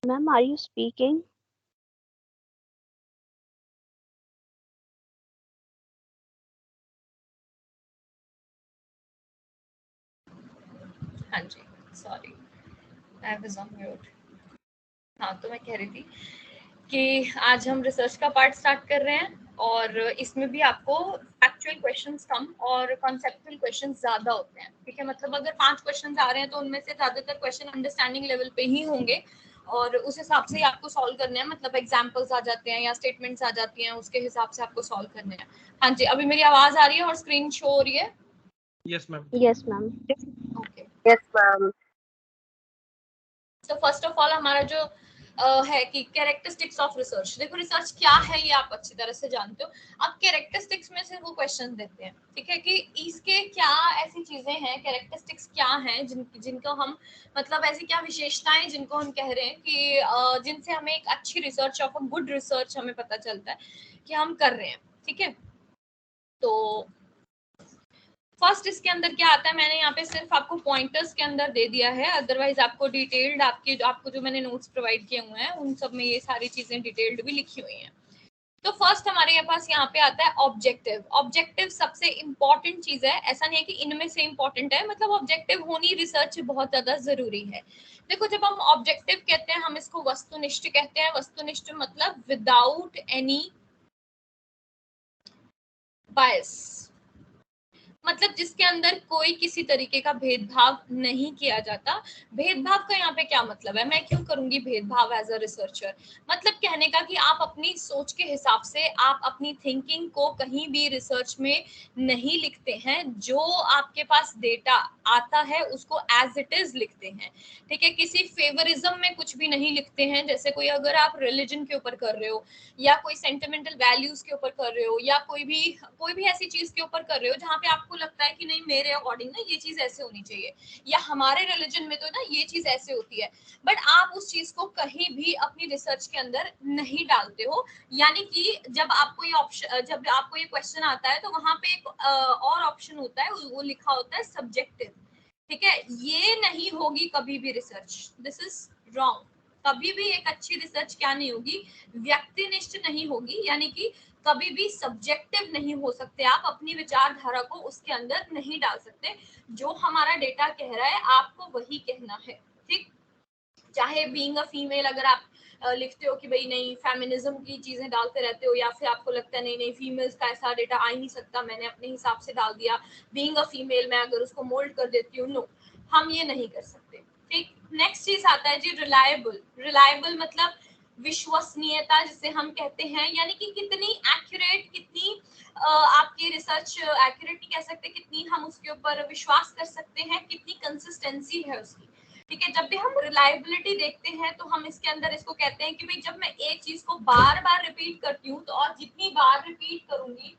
Ma'am, are you speaking? हाँ जी, sorry, I was on mute. हाँ, तो मैं कह रही थी कि आज हम रिसर्च का पार्ट स्टार्ट कर रहे हैं और इसमें भी आपको फैक्चुअल क्वेश्चंस कम और कॉन्सेप्चुअल क्वेश्चंस ज्यादा होते हैं। ठीक है, मतलब अगर 5 क्वेश्चंस आ रहे हैं तो उनमें से ज्यादातर क्वेश्चन अंडरस्टैंडिंग लेवल पे ही होंगे और उस हिसाब से ही आपको सॉल्व करने हैं। मतलब एग्जांपल्स आ जाते हैं या स्टेटमेंट्स आ जाती हैं, उसके हिसाब से आपको सॉल्व करने हैं। हाँ जी, अभी मेरी आवाज आ रही है और स्क्रीन शो हो रही है? Yes ma'am. Yes, ma'am. Okay, yes ma'am. तो फर्स्ट ऑफ ऑल हमारा जो है कि कैरेक्टरिस्टिक्स ऑफ रिसर्च। देखो रिसर्च क्या है ये आप अच्छी तरह से जानते हो। अब कैरेक्टरिस्टिक्स में से वो क्वेश्चन देते हैं, ठीक है, कि इसके क्या ऐसी चीजें हैं, कैरेक्टरिस्टिक्स क्या हैं जिनको हम मतलब ऐसी क्या विशेषताएं जिनको हम कह रहे हैं कि जिनसे हमें एक अच्छी research of a good research हमें पता चलता है कि हम कर रहे हैं। ठीक है, तो फर्स्ट इसके अंदर क्या आता है, मैंने यहाँ पे सिर्फ आपको पॉइंटर्स के अंदर दे दिया है, अदरवाइज आपको डिटेल्ड आपको जो मैंने नोट्स प्रोवाइड किए हुए हैं उन सब में ये सारी चीजें डिटेल्ड भी लिखी हुई हैं। तो फर्स्ट हमारे पास यहाँ पे आता है ऑब्जेक्टिव। ऑब्जेक्टिव सबसे इंपॉर्टेंट चीज है, ऐसा नहीं है कि इनमें से इंपॉर्टेंट है, मतलब ऑब्जेक्टिव होनी रिसर्च बहुत ज्यादा जरूरी है। देखो जब हम ऑब्जेक्टिव कहते हैं हम इसको वस्तुनिष्ठ कहते हैं। वस्तुनिष्ठ मतलब विदाउट एनी बायस, मतलब जिसके अंदर कोई किसी तरीके का भेदभाव नहीं किया जाता। भेदभाव का यहाँ पे क्या मतलब है, मैं क्यों करूंगी भेदभाव एज अ रिसर्चर, मतलब कहने का कि आप अपनी सोच के हिसाब से आप अपनी थिंकिंग को कहीं भी रिसर्च में नहीं लिखते हैं। जो आपके पास डेटा आता है उसको एज इट इज लिखते हैं। ठीक है, किसी फेवरिज्म में कुछ भी नहीं लिखते हैं। जैसे कोई अगर आप रिलीजन के ऊपर कर रहे हो या कोई सेंटिमेंटल वैल्यूज के ऊपर कर रहे हो या कोई भी ऐसी चीज के ऊपर कर रहे हो जहाँ पे आपको लगता है कि नहीं मेरे अकॉर्डिंग ना ये चीज ऐसे होनी चाहिए या हमारे रिलीजन में तो ना ये चीज ऐसे होती है, बट आप उस चीज को कहीं भी अपनी रिसर्च के अंदर नहीं डालते हो। यानी कि जब आपको ये ऑप्शन, जब आपको ये क्वेश्चन आता है तो वहां पे एक और ऑप्शन होता है, वो लिखा होता है सब्जेक्टिव। ठीक है, ये नहीं होगी कभी भी रिसर्च, दिस इज रॉन्ग। कभी भी एक अच्छी रिसर्च क्या नहीं होगी, व्यक्तिनिष्ठ नहीं होगी, यानी कि कभी भी सब्जेक्टिव नहीं हो सकते। आप अपनी विचारधारा को उसके अंदर नहीं डाल सकते। जो हमारा डेटा कह रहा है आपको वही कहना है। ठीक, चाहे बीइंग अ फीमेल अगर आप लिखते हो कि भाई नहीं फेमिनिज्म की चीजें डालते रहते हो या फिर आपको लगता है नहीं नहीं फीमेल्स का ऐसा डेटा आ ही नहीं सकता, मैंने अपने हिसाब से डाल दिया, बीइंग अ फीमेल मैं अगर उसको मोल्ड कर देती हूँ, नो, हम ये नहीं कर सकते। ठीक, नेक्स्ट चीज आता है जी रिलायबल। रिलायबल मतलब विश्वसनीयता जिसे हम कहते हैं, यानी कि कितनी एक्यूरेट, कितनी आपकी रिसर्च एक्यूरेट नहीं कह सकते, कितनी हम उसके ऊपर विश्वास कर सकते हैं, कितनी कंसिस्टेंसी है उसकी। ठीक है, जब भी हम रिलायबिलिटी देखते हैं तो हम इसके अंदर इसको कहते हैं कि भाई जब मैं एक चीज को बार बार रिपीट करती हूँ तो और जितनी बार रिपीट करूंगी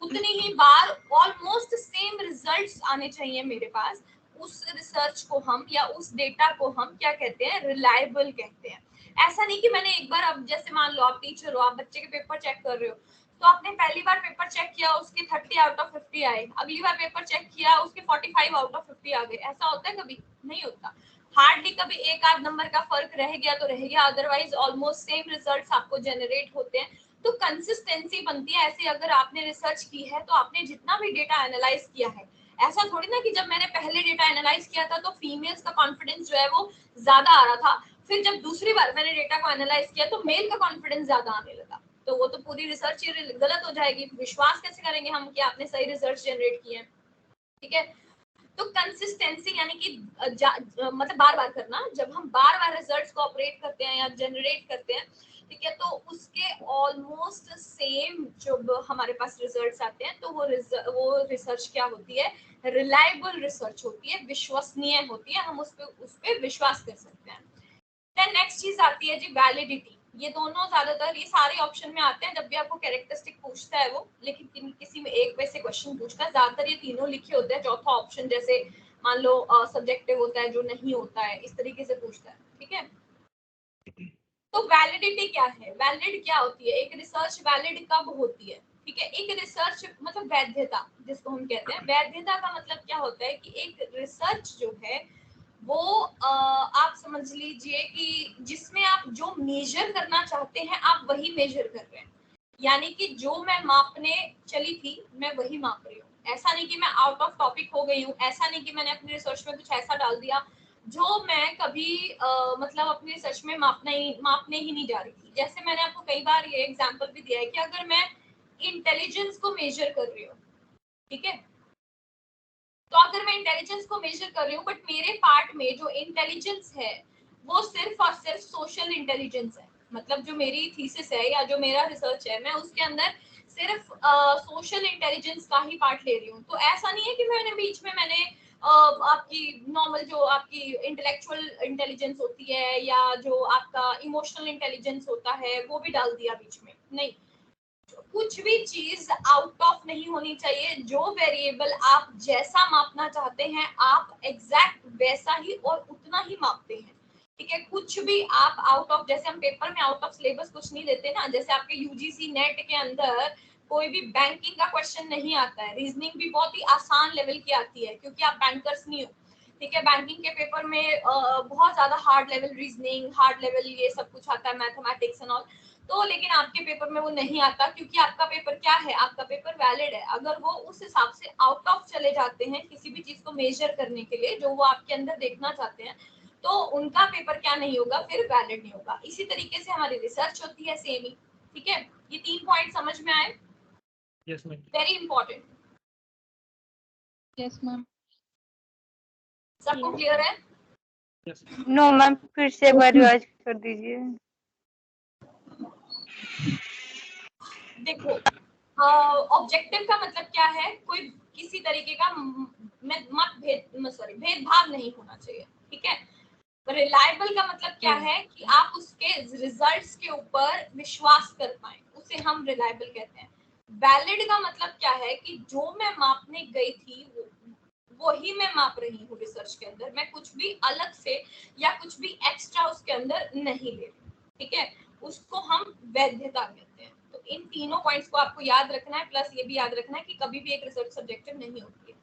उतनी ही बार ऑलमोस्ट सेम रिजल्ट्स आने चाहिए मेरे पास। उस रिसर्च को हम या उस डेटा को हम क्या कहते हैं, रिलायबल कहते हैं। ऐसा नहीं कि मैंने एक बार, अब जैसे मान लो आप टीचर हो, आप बच्चे के पेपर चेक कर रहे हो, तो आपने पहली बार पेपर चेक किया उसके 30 आउट ऑफ 50 आए, अगली बार पेपर चेक किया उसके 45 आउट ऑफ 50 आ गए। ऐसा होता है कभी? नहीं होता। हार्डली कभी एक आध नंबर का फर्क रह गया तो रह गया, अदरवाइज ऑलमोस्ट सेम रिजल्ट्स आपको जनरेट होते हैं। तो कंसिस्टेंसी बनती है ऐसे। अगर आपने रिसर्च की है तो आपने जितना भी डेटा एनालाइज किया है, ऐसा थोड़ी ना कि जब मैंने पहले डेटा एनालाइज किया था तो फीमेल्स का कॉन्फिडेंस जो है वो ज्यादा आ रहा था, फिर जब दूसरी बार मैंने डेटा को एनालाइज किया तो मेल का कॉन्फिडेंस ज्यादा आने लगा, तो वो तो पूरी रिसर्च गलत हो जाएगी। विश्वास कैसे करेंगे हम कि आपने सही रिसर्च जनरेट किए हैं? ठीक है, तो कंसिस्टेंसी यानी कि मतलब बार बार करना। जब हम बार बार रिजल्ट्स को ऑपरेट करते हैं या जनरेट करते हैं, ठीक है, तो उसके ऑलमोस्ट सेम जब हमारे पास रिजल्ट्स आते हैं तो वो रिसर्च क्या होती है, रिलायबल रिसर्च होती है, विश्वसनीय होती है, हम उस पे विश्वास कर सकते हैं। देन नेक्स्ट चीज आती है जी वैलिडिटी। ये दोनों ज्यादातर ये सारे ऑप्शन में आते हैं जब भी आपको कैरेक्टरिस्टिक पूछता है वो, लेकिन किसी में एक पे से क्वेश्चन पूछता है, ज्यादातर ये तीनों लिखे होते हैं। चौथा ऑप्शन जैसे मान लो सब्जेक्टिव होता है जो नहीं होता है, इस तरीके से पूछता है। ठीक है, तो वैलिडिटी क्या है, वैलिड क्या होती है, एक रिसर्च वैलिड कब होती है? ठीक है, एक रिसर्च मतलब वैधता जिसको हम कहते हैं, वैधता का मतलब क्या होता है कि एक रिसर्च जो है वो आप समझ लीजिए कि जिसमें आप जो मेजर करना चाहते हैं आप वही मेजर कर रहे हैं, यानी कि जो मैं मापने चली थी मैं वही माप रही हूँ। ऐसा नहीं कि मैं आउट ऑफ टॉपिक हो गई हूँ, ऐसा नहीं कि मैंने अपनी रिसर्च में कुछ ऐसा डाल दिया जो मैं कभी मतलब अपनी रिसर्च में मापने ही नहीं जा रही थी। जैसे मैंने आपको कई बार ये एग्जांपल भी दिया है कि अगर मैं इंटेलिजेंस को मेजर कर रही हूँ, ठीक है, तो अगर मैं इंटेलिजेंस को मेजर कर रही हूँ बट मेरे पार्ट में जो इंटेलिजेंस है वो सिर्फ और सिर्फ सोशल इंटेलिजेंस है, मतलब जो मेरी थीसिस है या जो मेरा रिसर्च है मैं उसके अंदर सिर्फ सोशल इंटेलिजेंस का ही पार्ट ले रही हूँ। तो ऐसा नहीं है कि मैंने बीच में आपकी नॉर्मल जो आपकी इंटेलेक्चुअल इंटेलिजेंस होती है या जो आपका इमोशनल इंटेलिजेंस होता है वो भी डाल दिया बीच में, नहीं। कुछ भी चीज आउट ऑफ नहीं होनी चाहिए। जो वेरिएबल आप जैसा मापना चाहते हैं आप एग्जैक्ट वैसा ही और उतना ही मापते हैं, ठीक है। कुछ भी आप आउट ऑफ, जैसे हम पेपर में आउट ऑफ सिलेबस कुछ नहीं देते ना, जैसे आपके यूजीसी नेट के अंदर कोई भी बैंकिंग का क्वेश्चन नहीं आता है, रीजनिंग भी बहुत ही आसान लेवल की आती है क्योंकि आप बैंकर्स नहीं हो, ठीक है। बैंकिंग के पेपर में बहुत ज्यादा hard level reasoning, hard level ये सब कुछ आता है, मैथमेटिक्स एंड ऑल। तो लेकिन आपके पेपर में वो नहीं आता क्योंकि आपका पेपर क्या है, आपका पेपर वैलिड है। अगर वो उस हिसाब से आउट ऑफ चले जाते हैं किसी भी चीज को मेजर करने के लिए जो वो आपके अंदर देखना चाहते हैं, तो उनका पेपर क्या नहीं होगा, फिर वैलिड नहीं होगा। इसी तरीके से हमारी रिसर्च होती है सेम ही, ठीक है। ये 3 पॉइंट समझ में आए? Yes ma'am. Very important. Yes ma'am. सबको क्लियर है? यस। नो मैम, फिर से एक बार रिवाइज कर दीजिए। देखो, ऑब्जेक्टिव का मतलब क्या है, कोई किसी तरीके का भेदभाव नहीं होना चाहिए, ठीक है। रिलायबल का मतलब क्या है कि आप उसके रिजल्ट्स के ऊपर विश्वास कर पाए, उसे हम रिलायबल कहते हैं। वैलिड का मतलब क्या है कि जो मैं मापने गई थी वो ही मैं माप रही हूँ रिसर्च के अंदर, मैं कुछ भी अलग से या कुछ भी एक्स्ट्रा उसके अंदर नहीं ले रही, ठीक है। उसको हम वैधता कहते हैं। तो इन तीनों पॉइंट्स को आपको याद रखना है, प्लस ये भी याद रखना है कि कभी भी एक रिसर्च सब्जेक्टिव नहीं होती है।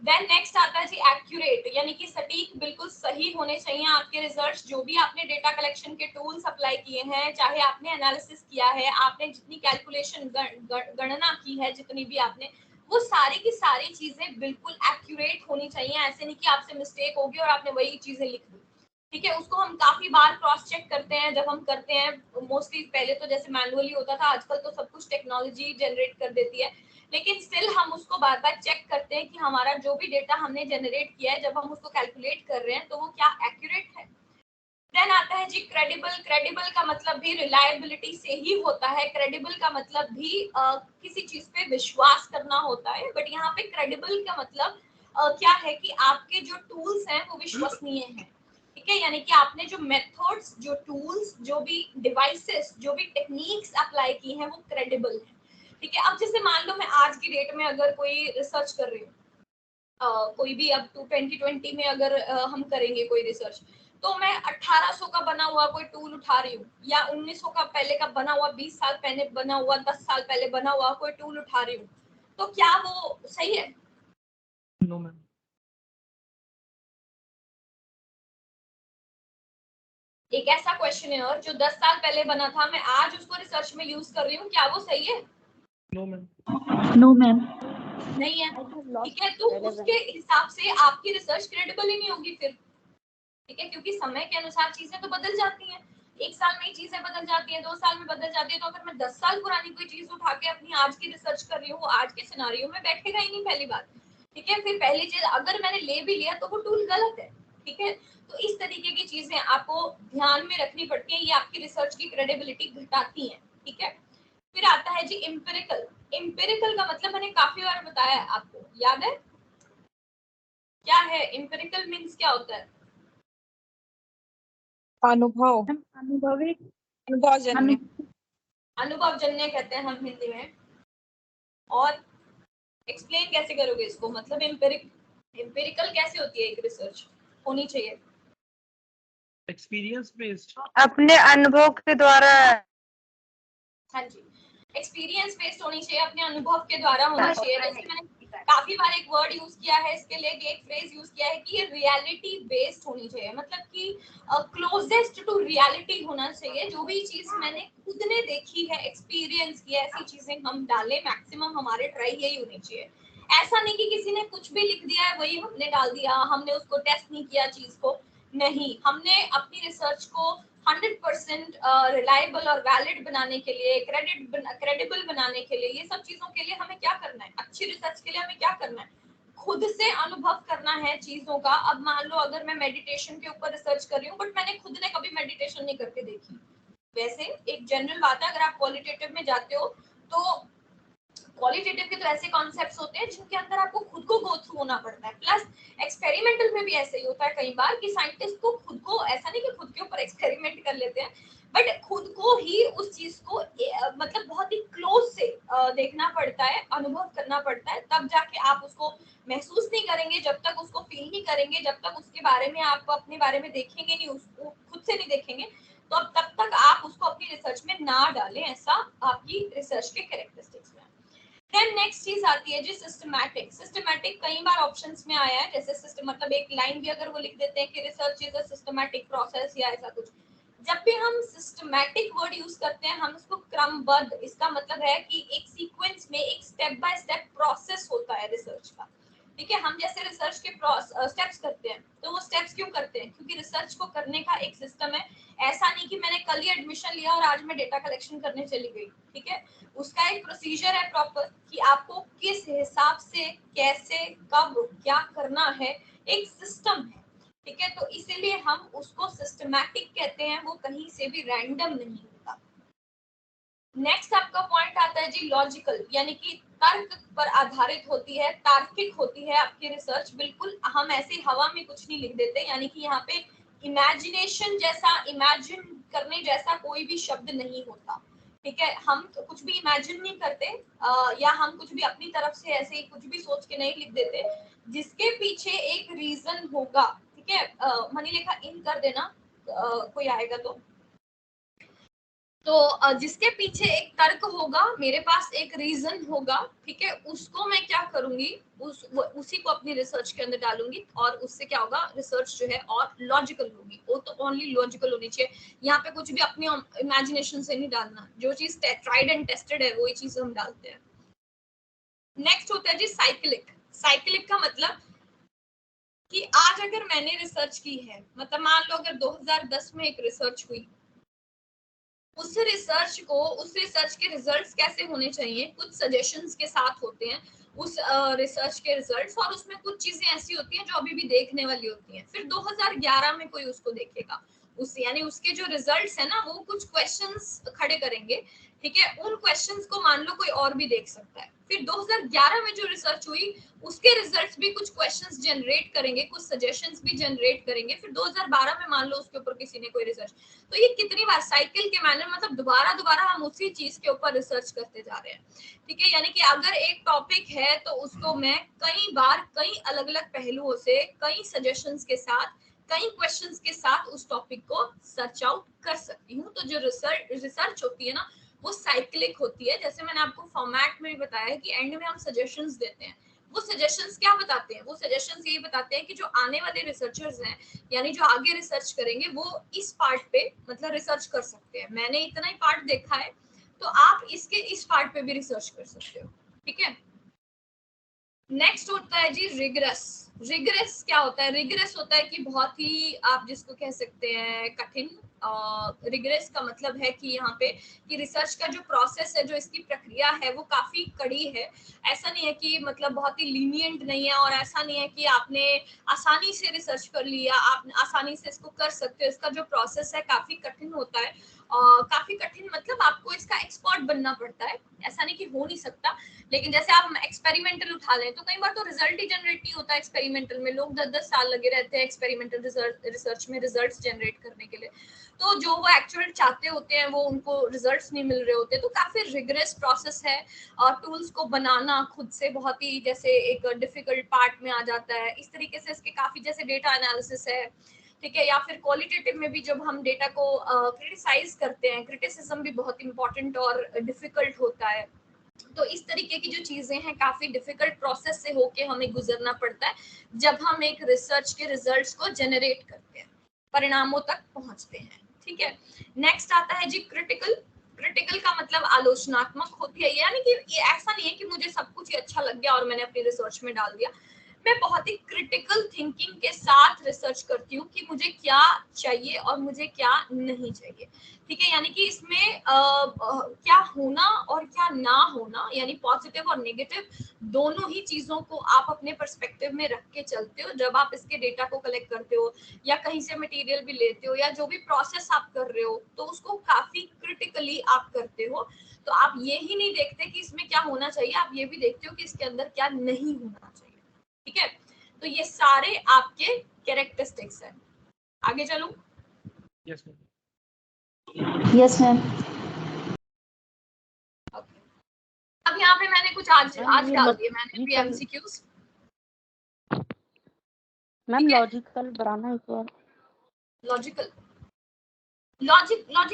देन नेक्स्ट आता है जी एक्यूरेट, यानी कि सटीक, बिल्कुल सही होने चाहिए आपके रिजल्ट्स। जो भी आपने डेटा कलेक्शन के टूल्स अप्लाई किए हैं, चाहे आपने एनालिसिस किया है, आपने जितनी कैलकुलेशन गणना की है, जितनी भी आपने, वो सारी की सारी चीजें बिल्कुल एक्यूरेट होनी चाहिए। ऐसे नहीं कि आपसे मिस्टेक होगी और आपने वही चीजें लिख दी, ठीक है। उसको हम काफी बार क्रॉस चेक करते हैं जब हम करते हैं। मोस्टली पहले तो जैसे मैनुअली होता था, आजकल तो सब कुछ टेक्नोलॉजी जनरेट कर देती है, लेकिन स्टिल हम उसको बार बार चेक करते हैं कि हमारा जो भी डेटा हमने जनरेट किया है, जब हम उसको कैलकुलेट कर रहे हैं तो वो क्या एक्यूरेट है। देन आता है जी क्रेडिबल। क्रेडिबल का मतलब भी रिलायबिलिटी से ही होता है। क्रेडिबल का मतलब भी किसी चीज पे विश्वास करना होता है, बट यहाँ पे क्रेडिबल का मतलब क्या है कि आपके जो टूल्स हैं वो विश्वसनीय हैं, ठीक है। यानी कि आपने जो मेथड्स, जो टूल्स, जो भी डिवाइसेस, जो भी टेक्निक्स अप्लाई की हैं वो क्रेडिबल है, ठीक है। अब जैसे मान लो मैं आज की डेट में अगर कोई रिसर्च कर रही हूँ, कोई भी अब 2020 में अगर हम करेंगे कोई रिसर्च, तो मैं 1800 का बना हुआ कोई टूल उठा रही हूँ या 1900 का पहले का बना हुआ, 20 साल पहले बना हुआ, 10 साल पहले बना हुआ कोई टूल उठा रही हूँ, तो क्या वो सही है? No ma'am. एक ऐसा क्वेश्चनेयर जो 10 साल पहले बना था, मैं आज उसको रिसर्च में यूज कर रही हूँ, क्या वो सही है? No ma'am. No ma'am. नहीं है, ठीक है। तो उसके हिसाब से आपकी रिसर्च क्रेडिबल ही नहीं होगी फिर, ठीक है। क्योंकि समय के अनुसार चीजें तो बदल जाती हैं, एक साल में ही चीजें बदल जाती हैं, 2 साल में बदल जाती है। तो अगर मैं 10 साल पुरानी कोई चीज उठा के अपनी आज की रिसर्च कर रही हूँ, आज के सिनारियो में बैठेगा ही नहीं, पहली बात, ठीक है। फिर पहली चीज, अगर मैंने ले भी लिया तो वो टूल गलत है, ठीक है। तो इस तरीके की चीजें आपको ध्यान में रखनी पड़ती है, ये आपकी रिसर्च की क्रेडिबिलिटी घटाती है, ठीक है। फिर आता है जी एम्पिरिकल। एम्पिरिकल का मतलब मैंने काफी बार बताया है, आपको याद है क्या है? एम्पिरिकल मीन्स क्या होता है? अनुभव, अनुभवी। अनुभवजन्य। अनुभवजन्य कहते हैं हम हिंदी में। और एक्सप्लेन कैसे करोगे इसको? मतलब एम्पिरिकल कैसे होती है एक रिसर्च होनी चाहिए? Experience based. अपने अनुभव के द्वारा। हाँ जी, एक्सपीरियंस बेस्ड होनी चाहिए, अपने अनुभव के द्वारा होनी चाहिए। जैसे मैंने होता है। काफी बार एक वर्ड यूज किया है इसके लिए, एक फ्रेज यूज किया है कि ये रियलिटी बेस्ड होनी चाहिए, मतलब कि क्लोजेस्ट टू रियलिटी होना चाहिए। जो भी चीज मैंने खुद ने देखी है, एक्सपीरियंस किया, ऐसी चीजें हम डालें, मैक्सिमम हमारे ट्राई यही होनी चाहिए। ऐसा नहीं कि किसी ने कुछ भी लिख दिया है वही हमने डाल दिया, हमने उसको टेस्ट नहीं किया चीज को, नहीं, हमने अपनी रिसर्च को 100% रिलायबल और वैलिड बनाने के लिए, क्रेडिबल बनाने के लिए, ये सब चीजों के लिए हमें क्या करना है, अच्छी रिसर्च के लिए हमें क्या करना है, खुद से अनुभव करना है चीजों का। अब मान लो अगर मैं मेडिटेशन के ऊपर रिसर्च कर रही हूँ बट मैंने खुद ने कभी मेडिटेशन नहीं करके देखी, वैसे एक जनरल बात है, अगर आप क्वालिटेटिव में जाते हो तो क्वालिटेटिव के तो ऐसे कॉन्सेप्ट्स होते हैं जिनके अंदर आपको खुद को गो थ्रू होना पड़ता है। प्लस एक्सपेरिमेंटल में भी ऐसे ही होता है कई बार कि साइंटिस्ट को खुद को, ऐसा नहीं कि खुद के ऊपर एक्सपेरिमेंट कर लेते हैं, बट खुद को ही उस चीज को मतलब बहुत ही क्लोज से देखना पड़ता है, अनुभव करना पड़ता है, तब जाके आप उसको महसूस नहीं करेंगे, जब तक उसको फील नहीं करेंगे, जब तक उसके बारे में आप अपने बारे में देखेंगे नहीं, उसको खुद से नहीं देखेंगे, तो अब तब तक आप उसको अपनी रिसर्च में ना डालें, ऐसा आपकी रिसर्च के कैरेक्टरिस्टिक्स में। देन नेक्स्ट चीज आती है जी सिस्टमैटिक। सिस्टमैटिक कई बार ऑप्शंस में आया है, जैसे सिस्टम मतलब एक लाइन भी अगर वो लिख देते हैं कि research is a systematic process या ऐसा कुछ। जब भी हम सिस्टमैटिक वर्ड यूज करते हैं हम उसको क्रमबद्ध, इसका मतलब है कि एक सीक्वेंस में एक स्टेप बाय स्टेप प्रोसेस होता है रिसर्च का, ठीक है। हम जैसे रिसर्च के स्टेप्स करते हैं तो वो स्टेप्स क्यों करते हैं, क्योंकि रिसर्च को करने का एक सिस्टम है। ऐसा नहीं कि मैंने कल ही एडमिशन लिया और आज मैं डेटा कलेक्शन करने चली गई, ठीक है। उसका एक प्रोसीजर है प्रॉपर कि आपको किस हिसाब से, कैसे, कब, क्या करना है, एक सिस्टम है, ठीक है। तो इसीलिए हम उसको सिस्टमैटिक कहते हैं, वो कहीं से भी रैंडम नहीं होता। नेक्स्ट आपका पॉइंट आता है जी लॉजिकल, यानी कि तर्क पर आधारित होती है, तार्किक होती है आपकी रिसर्च। बिल्कुल हम ऐसे हवा में कुछ नहीं लिख देते, यानी कि यहाँ पे इमेजिनेशन जैसा, इमेजिन करने जैसा कोई भी शब्द नहीं होता, ठीक है। हम तो कुछ भी इमेजिन नहीं करते या हम कुछ भी अपनी तरफ से ऐसे ही कुछ भी सोच के नहीं लिख देते, जिसके पीछे एक रीजन होगा, ठीक है। मनी लेखा इन कर देना कोई आएगा तो जिसके पीछे एक तर्क होगा, मेरे पास एक रीजन होगा, ठीक है, उसको मैं क्या करूंगी, उसी को अपनी रिसर्च के अंदर डालूंगी और उससे क्या होगा, रिसर्च जो है और लॉजिकल होगी। वो तो ओनली लॉजिकल होनी चाहिए, यहाँ पे कुछ भी अपनी इमेजिनेशन से नहीं डालना, जो चीज ट्राइड एंड टेस्टेड है वही चीज हम डालते हैं। नेक्स्ट होता है जी साइक्लिक। साइक्लिक का मतलब कि आज अगर मैंने रिसर्च की है, मतलब मान लो अगर 2010 में एक रिसर्च हुई, उस रिसर्च के रिजल्ट्स कैसे होने चाहिए, कुछ सजेशंस के साथ होते हैं उस रिसर्च के रिजल्ट्स, और उसमें कुछ चीजें ऐसी होती हैं जो अभी भी देखने वाली होती हैं। फिर 2011 में कोई उसको देखेगा, उस यानी उसके जो रिजल्ट्स है ना, वो कुछ क्वेश्चंस खड़े करेंगे, ठीक है। उन क्वेश्चंस को मान लो कोई और भी देख सकता है। फिर 2011 में जो रिसर्च हुई उसके रिजल्ट्स भी कुछ क्वेश्चंस जनरेट करेंगे, कुछ सजेशंस भी जनरेट करेंगे। फिर 2012 में मान लो उसके ऊपर किसी ने कोई रिसर्च, तो ये कितनी बार साइकिल के मैनर, मतलब दोबारा दोबारा हम उसी चीज के ऊपर रिसर्च करते जा रहे हैं, ठीक है। यानी कि अगर एक टॉपिक है तो उसको मैं कई बार कई अलग अलग पहलुओं से, कई सजेशंस के साथ, कई क्वेश्चंस के साथ उस टॉपिक को सर्च आउट कर सकती हूँ। तो जो रिसर्च होती है ना, वो साइक्लिक होती है। जैसे मैंने आपको फॉर्मेट में भी बताया कि एंड में हम सजेशंस देते हैं। वो सजेशंस क्या बताते हैं, वो सजेशंस यही बताते हैं कि जो आने वाले रिसर्चर्स हैं, यानी जो आगे रिसर्च करेंगे, वो इस पार्ट पे मतलब रिसर्च कर सकते हैं। मैंने इतना ही पार्ट देखा है तो आप इसके इस पार्ट पे भी रिसर्च कर सकते हो, ठीक है। नेक्स्ट होता है जी रिग्रेस। रिग्रेस क्या होता है, रिग्रेस होता है कि बहुत ही, आप जिसको कह सकते हैं कठिन। रिग्रेस का मतलब है कि यहाँ पे कि रिसर्च का जो प्रोसेस है, जो इसकी प्रक्रिया है, वो काफी कड़ी है। ऐसा नहीं है कि मतलब बहुत ही लीनियंट नहीं है, और ऐसा नहीं है कि आपने आसानी से रिसर्च कर लिया, आप आसानी से इसको कर सकते हो। इसका जो प्रोसेस है काफी कठिन होता है। काफी कठिन मतलब आपको इसका एक्सपर्ट बनना पड़ता है, ऐसा नहीं कि हो नहीं सकता। लेकिन जैसे आप एक्सपेरिमेंटल उठा लें तो कई बार तो रिजल्ट ही जनरेट नहीं होता एक्सपेरिमेंटल में, लोग 10-10 साल लगे रहते हैं एक्सपेरिमेंटल रिसर्च में रिजल्ट्स जनरेट करने के लिए। तो जो वो एक्चुअल चाहते होते हैं वो उनको रिजल्ट्स नहीं मिल रहे होते। तो काफी रिग्रेस प्रोसेस है, और टूल्स को बनाना खुद से बहुत ही जैसे एक डिफिकल्ट पार्ट में आ जाता है। इस तरीके से इसके काफी जैसे डेटा एनालिसिस है, ठीक है। या फिर क्वालिटेटिव में भी जब हम डेटा को क्रिटिसाइज करते हैं, क्रिटिसिज्म भी बहुत इंपॉर्टेंट और डिफिकल्ट होता है। तो इस तरीके की जो चीजें हैं काफी डिफिकल्ट प्रोसेस से होके हमें गुजरना पड़ता है जब हम एक रिसर्च के रिजल्ट्स को जनरेट करते हैं, परिणामों तक पहुंचते हैं। ठीक है, नेक्स्ट आता है जी क्रिटिकल। क्रिटिकल का मतलब आलोचनात्मक होती है, यानी कि ये ऐसा नहीं है कि मुझे सब कुछ ही अच्छा लग गया और मैंने अपनी रिसर्च में डाल दिया। मैं बहुत ही क्रिटिकल थिंकिंग के साथ रिसर्च करती हूँ कि मुझे क्या चाहिए और मुझे क्या नहीं चाहिए। ठीक है, यानी कि इसमें क्या होना और क्या ना होना, यानी पॉजिटिव और नेगेटिव दोनों ही चीजों को आप अपने पर्सपेक्टिव में रख के चलते हो जब आप इसके डेटा को कलेक्ट करते हो या कहीं से मटेरियल भी लेते हो या जो भी प्रोसेस आप कर रहे हो, तो उसको काफी क्रिटिकली आप करते हो। तो आप ये ही नहीं देखते कि इसमें क्या होना चाहिए, आप ये भी देखते हो कि इसके अंदर क्या नहीं होना चाहिए। ठीक है, तो ये सारे आपके कैरेक्टरिस्टिक्स हैं। आगे चलूं? Yes ma'am. Yes ma'am. अब यहाँ पे मैंने कुछ आज डाल दिए मैंने भी एमसीक्यूज। मैम लॉजिकल बनाना एक बार। लॉजिक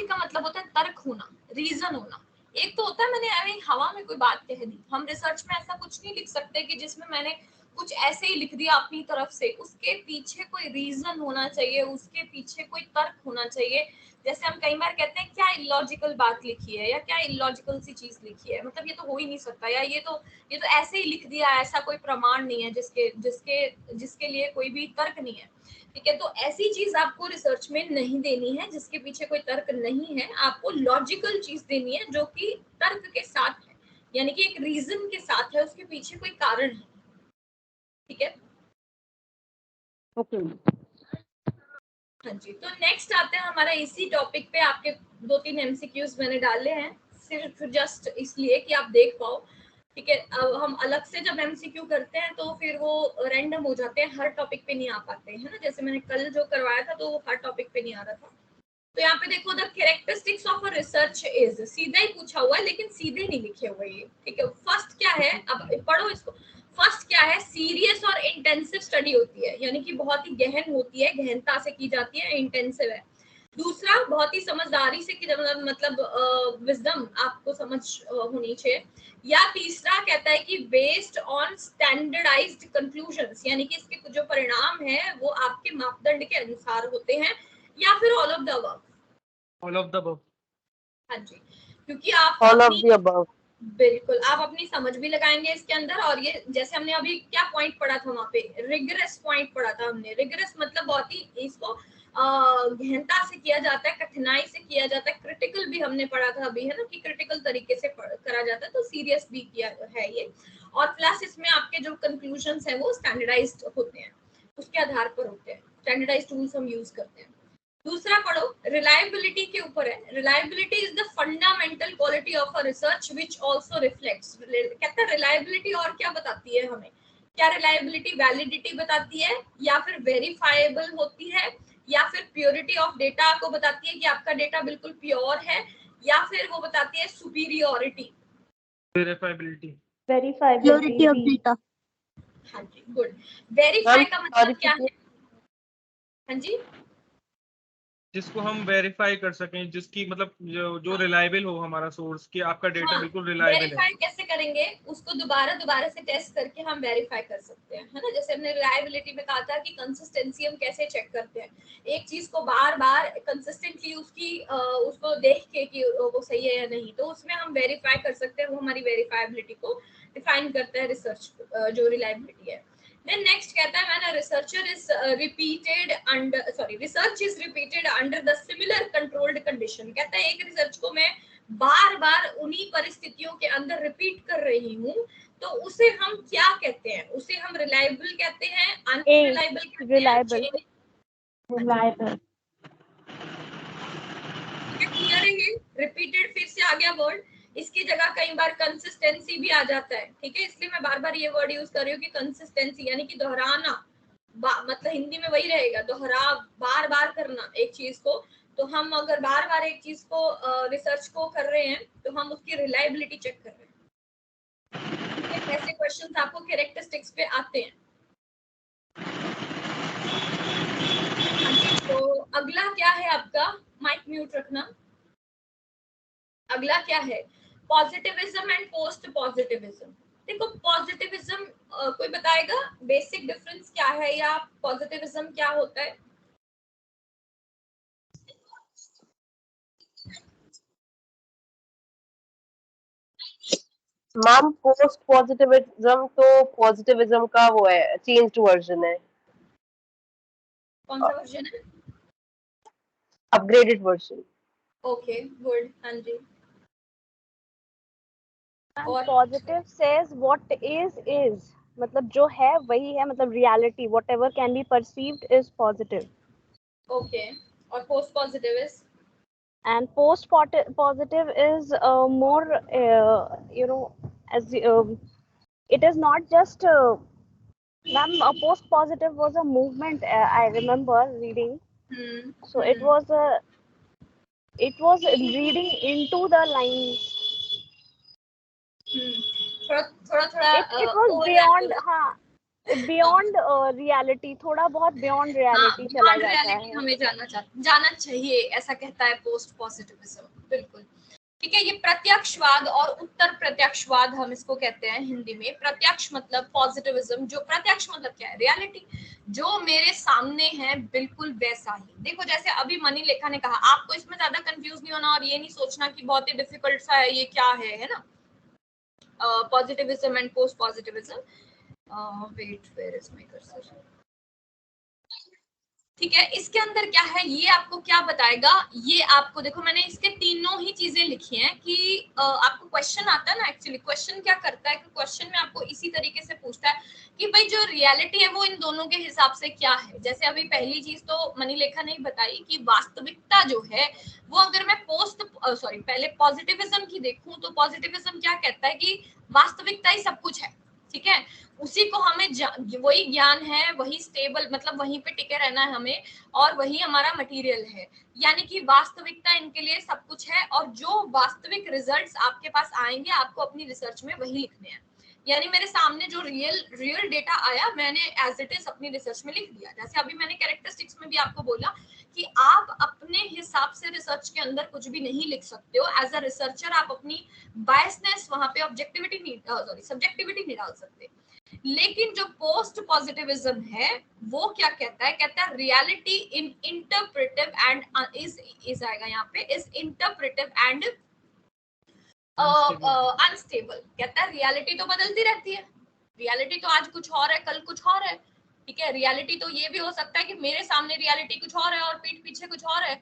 का मतलब होता है तर्क होना, रीजन होना। एक तो होता है मैंने अभी हवा में कोई बात कह दी, हम रिसर्च में ऐसा कुछ नहीं लिख सकते कि जिसमें मैंने कुछ ऐसे ही लिख दिया अपनी तरफ से, उसके पीछे कोई रीजन होना चाहिए, उसके पीछे कोई तर्क होना चाहिए। जैसे हम कई बार कहते हैं क्या इलॉजिकल बात लिखी है या क्या इलॉजिकल सी चीज लिखी है, मतलब ये तो हो ही नहीं सकता, या ये तो ऐसे ही लिख दिया, ऐसा कोई प्रमाण नहीं है जिसके जिसके जिसके लिए कोई भी तर्क नहीं है। ठीक है, तो ऐसी चीज आपको रिसर्च में नहीं देनी है जिसके पीछे कोई तर्क नहीं है, आपको लॉजिकल चीज देनी है जो कि तर्क के साथ है, यानी कि एक रीजन के साथ है, उसके पीछे कोई कारण है। ठीक है, ओके। हाँ जी। तो नेक्स्ट आते हैं हमारा इसी टॉपिक पे, आपके 2-3 एमसीक्यूज मैंने डाले हैं सिर्फ जस्ट इसलिए कि आप देख पाओ। ठीक है, अब हम अलग से जब एमसीक्यू करते हैं तो फिर वो रैंडम हो जाते हैं, हर टॉपिक पे नहीं आ पाते हैं ना। जैसे मैंने कल जो करवाया था तो वो हर टॉपिक पे नहीं आ रहा था। तो यहाँ पे देखो, the characteristics of a research is, सीधा ही पूछा हुआ है लेकिन सीधे नहीं लिखे हुए ये। ठीक है, फर्स्ट क्या है, अब पढ़ो इसको। फर्स्ट क्या है, सीरियस और इंटेंसिव स्टडी होती है, यानी कि बहुत ही गहन होती है, गहनता से की जाती है, इंटेंसिव है। दूसरा, बहुत ही समझदारी से की, मतलब विजडम आपको समझ होनी चाहिए। या तीसरा कहता है कि बेस्ड ऑन स्टैंडर्डाइज्ड कंक्लूजंस, यानी कि इसके जो परिणाम है वो आपके मापदंड के अनुसार होते हैं, या फिर all of the above. All of the above. हाँ जी, क्योंकि आप ऑल ऑफ अपनी, द अबव। बिल्कुल आप अपनी समझ भी लगाएंगे इसके अंदर। और ये जैसे हमने अभी क्या पॉइंट पढ़ा था वहां पे, रिगरस पॉइंट पढ़ा था हमने। रिगरस मतलब बहुत ही इसको गहनता से किया जाता है, कठिनाई से किया जाता है। क्रिटिकल भी हमने पढ़ा था अभी, है ना, कि क्रिटिकल तरीके से करा जाता है, तो सीरियस भी किया है ये। और प्लस इसमें आपके जो कंक्लूजन्स हैं वो स्टैंडर्डाइज्ड होते हैं, उसके आधार पर होते हैं, स्टैंडर्डाइज्ड टूल्स हम यूज करते हैं। दूसरा पढ़ो, रिलायबिलिटी के ऊपर है। Reliability is the fundamental quality of a research which also reflects. कहता है रिलायबिलिटी और क्या बताती है हमें, क्या रिलायबिलिटी वैलिडिटी बताती है, या फिर वेरीफाइबल होती है, या फिर प्योरिटी ऑफ डेटा को बताती है कि आपका डेटा बिल्कुल प्योर है, या फिर वो बताती है superiority, verifiability. Purity of data. हाँ जी, गुड। वेरीफाई का मतलब क्या है? हाँ जी, जिसको हम वेरीफाई कर सकें, जिसकी मतलब जो रिलायबल हो हमारा सोर्स, कि आपका डेटा हाँ, बिल्कुल रिलायबल है। वेरीफाई कैसे करेंगे, उसको दोबारा से टेस्ट करके हम वेरीफाई कर सकते हैं, है ना। जैसे हमने रिलायबिलिटी में कहा था कि कंसिस्टेंसी हम कैसे चेक करते हैं, एक चीज को बार बार कंसिस्टेंटली उसको देख के कि वो सही है या नहीं, तो उसमें हम वेरीफाई कर सकते हैं, वो हमारी वेरीफाइबिलिटी को डिफाइन करता है रिसर्च जो रिलायबिलिटी है। Then next कहता है when a researcher is research is repeated under the similar controlled condition। कहता है एक रिसर्च को मैं बार बार उन्हीं परिस्थितियों के अंदर रिपीट कर रही हूँ, तो उसे हम क्या कहते हैं, उसे हम रिलायबल कहते हैं, अनरिलायबल कहते हैं, रिलायबल। रिलायबल। क्लियर है ये? रिपीटेड फिर से आ गया वर्ड, इसकी जगह कई बार कंसिस्टेंसी भी आ जाता है। ठीक है, इसलिए मैं बार बार ये वर्ड यूज कर रही हूँ कि कंसिस्टेंसी, यानी कि दोहराना, मतलब हिंदी में वही रहेगा, दोहराव, बार बार करना एक चीज को। तो हम अगर बार बार एक चीज को रिसर्च को कर रहे हैं तो हम उसकी रिलायबिलिटी चेक कर रहे हैं। ऐसे क्वेश्चंस आपको कैरेक्टरिस्टिक्स पे आते हैं। तो अगला क्या है आपका, माइक म्यूट रखना। अगला क्या है, पॉजिटिविज्म एंड पोस्ट पॉजिटिविज्म। देखो पॉजिटिविज्म कोई बताएगा बेसिक डिफरेंस क्या है या पॉजिटिविज्म क्या होता है? मैम पोस्ट पॉजिटिविज्म तो पॉजिटिविज्म का वो है, चेंज्ड वर्जन है, कौन सा वर्जन है? Upgraded version. Okay good. हाँ जी। और पॉजिटिव सेज व्हाट इज मतलब जो है वही है, मतलब reality whatever can be perceived is positive. Okay. और post positive is? And post positive is more as it is not just ma'am, post positive was a movement, I remember reading. So it was reading into the lines. थोड़ा It was beyond, हाँ, beyond reality, थोड़ा बहुत beyond reality चला जाता है। हमें जाना चाहिए ऐसा कहता है पोस्ट पॉजिटिविज्म। बिल्कुल ठीक है। ये प्रत्यक्षवाद और उत्तर प्रत्यक्षवाद हम इसको कहते हैं हिंदी में। प्रत्यक्ष मतलब पॉजिटिविज्म, जो प्रत्यक्ष मतलब क्या है? रियलिटी, जो मेरे सामने है बिल्कुल वैसा ही। देखो जैसे अभी मनी लेखा ने कहा, आपको इसमें ज्यादा कंफ्यूज नहीं होना और ये नहीं सोचना कि बहुत ही डिफिकल्ट सा है, ये क्या है ना? Positivism and post positivism. Wait, where is my cursor? ठीक है, इसके अंदर क्या है ये आपको क्या बताएगा? ये आपको देखो मैंने इसके तीनों ही चीजें लिखी हैं कि आपको क्वेश्चन आता है ना। एक्चुअली क्वेश्चन क्या करता है कि क्वेश्चन में आपको इसी तरीके से पूछता है कि भाई जो रियलिटी है वो इन दोनों के हिसाब से क्या है। जैसे अभी पहली चीज तो मनीलेखा ने बताई कि वास्तविकता जो है वो, अगर मैं पहले पॉजिटिविज्म की देखूं तो पॉजिटिविज्म क्या कहता है कि वास्तविकता ही सब कुछ है। ठीक है, उसी को हमें वही ज्ञान है, वही स्टेबल मतलब वहीं पे टिके रहना है हमें, और वही हमारा मटेरियल है। यानी कि वास्तविकता इनके लिए सब कुछ है, और जो वास्तविक रिजल्ट्स आपके पास आएंगे आपको अपनी रिसर्च में वही लिखने हैं। यानी मेरे सामने जो रियल डेटा आया मैंने एज इट इज अपनी रिसर्च में लिख दिया। जैसे अभी मैंने कैरेक्टरिस्टिक्स में भी आपको बोला कि आप अपने हिसाब से रिसर्च के अंदर कुछ भी नहीं लिख सकते हो। एज अ रिसर्चर आप अपनी बायसनेस वहां पे सब्जेक्टिविटी नहीं डाल सकते। लेकिन जो पोस्ट पॉजिटिविज्म है वो क्या कहता है? कहता है reality in interpretive and is आएगा यहाँ पे, इज इंटरप्रेटिव एंड अनस्टेबल। कहता है रियलिटी तो बदलती रहती है, रियलिटी तो आज कुछ और है कल कुछ और है। ठीक है, रियलिटी तो ये भी हो सकता है कि मेरे सामने रियलिटी कुछ और है और पीठ पीछे कुछ और है।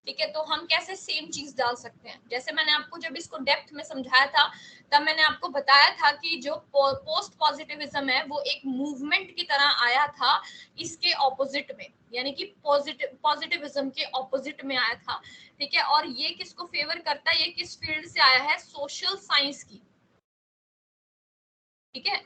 ठीक है, तो हम कैसे सेम चीज डाल सकते हैं? जैसे मैंने आपको जब इसको डेप्थ में समझाया था तब मैंने आपको बताया था कि जो पोस्ट पॉजिटिविज्म है वो एक मूवमेंट की तरह आया था इसके ऑपोजिट में, यानी कि पॉजिटिविज्म के ऑपोजिट में आया था। ठीक है, और ये किसको फेवर करता है? ये किस फील्ड से आया है? सोशल साइंस की। ठीक है,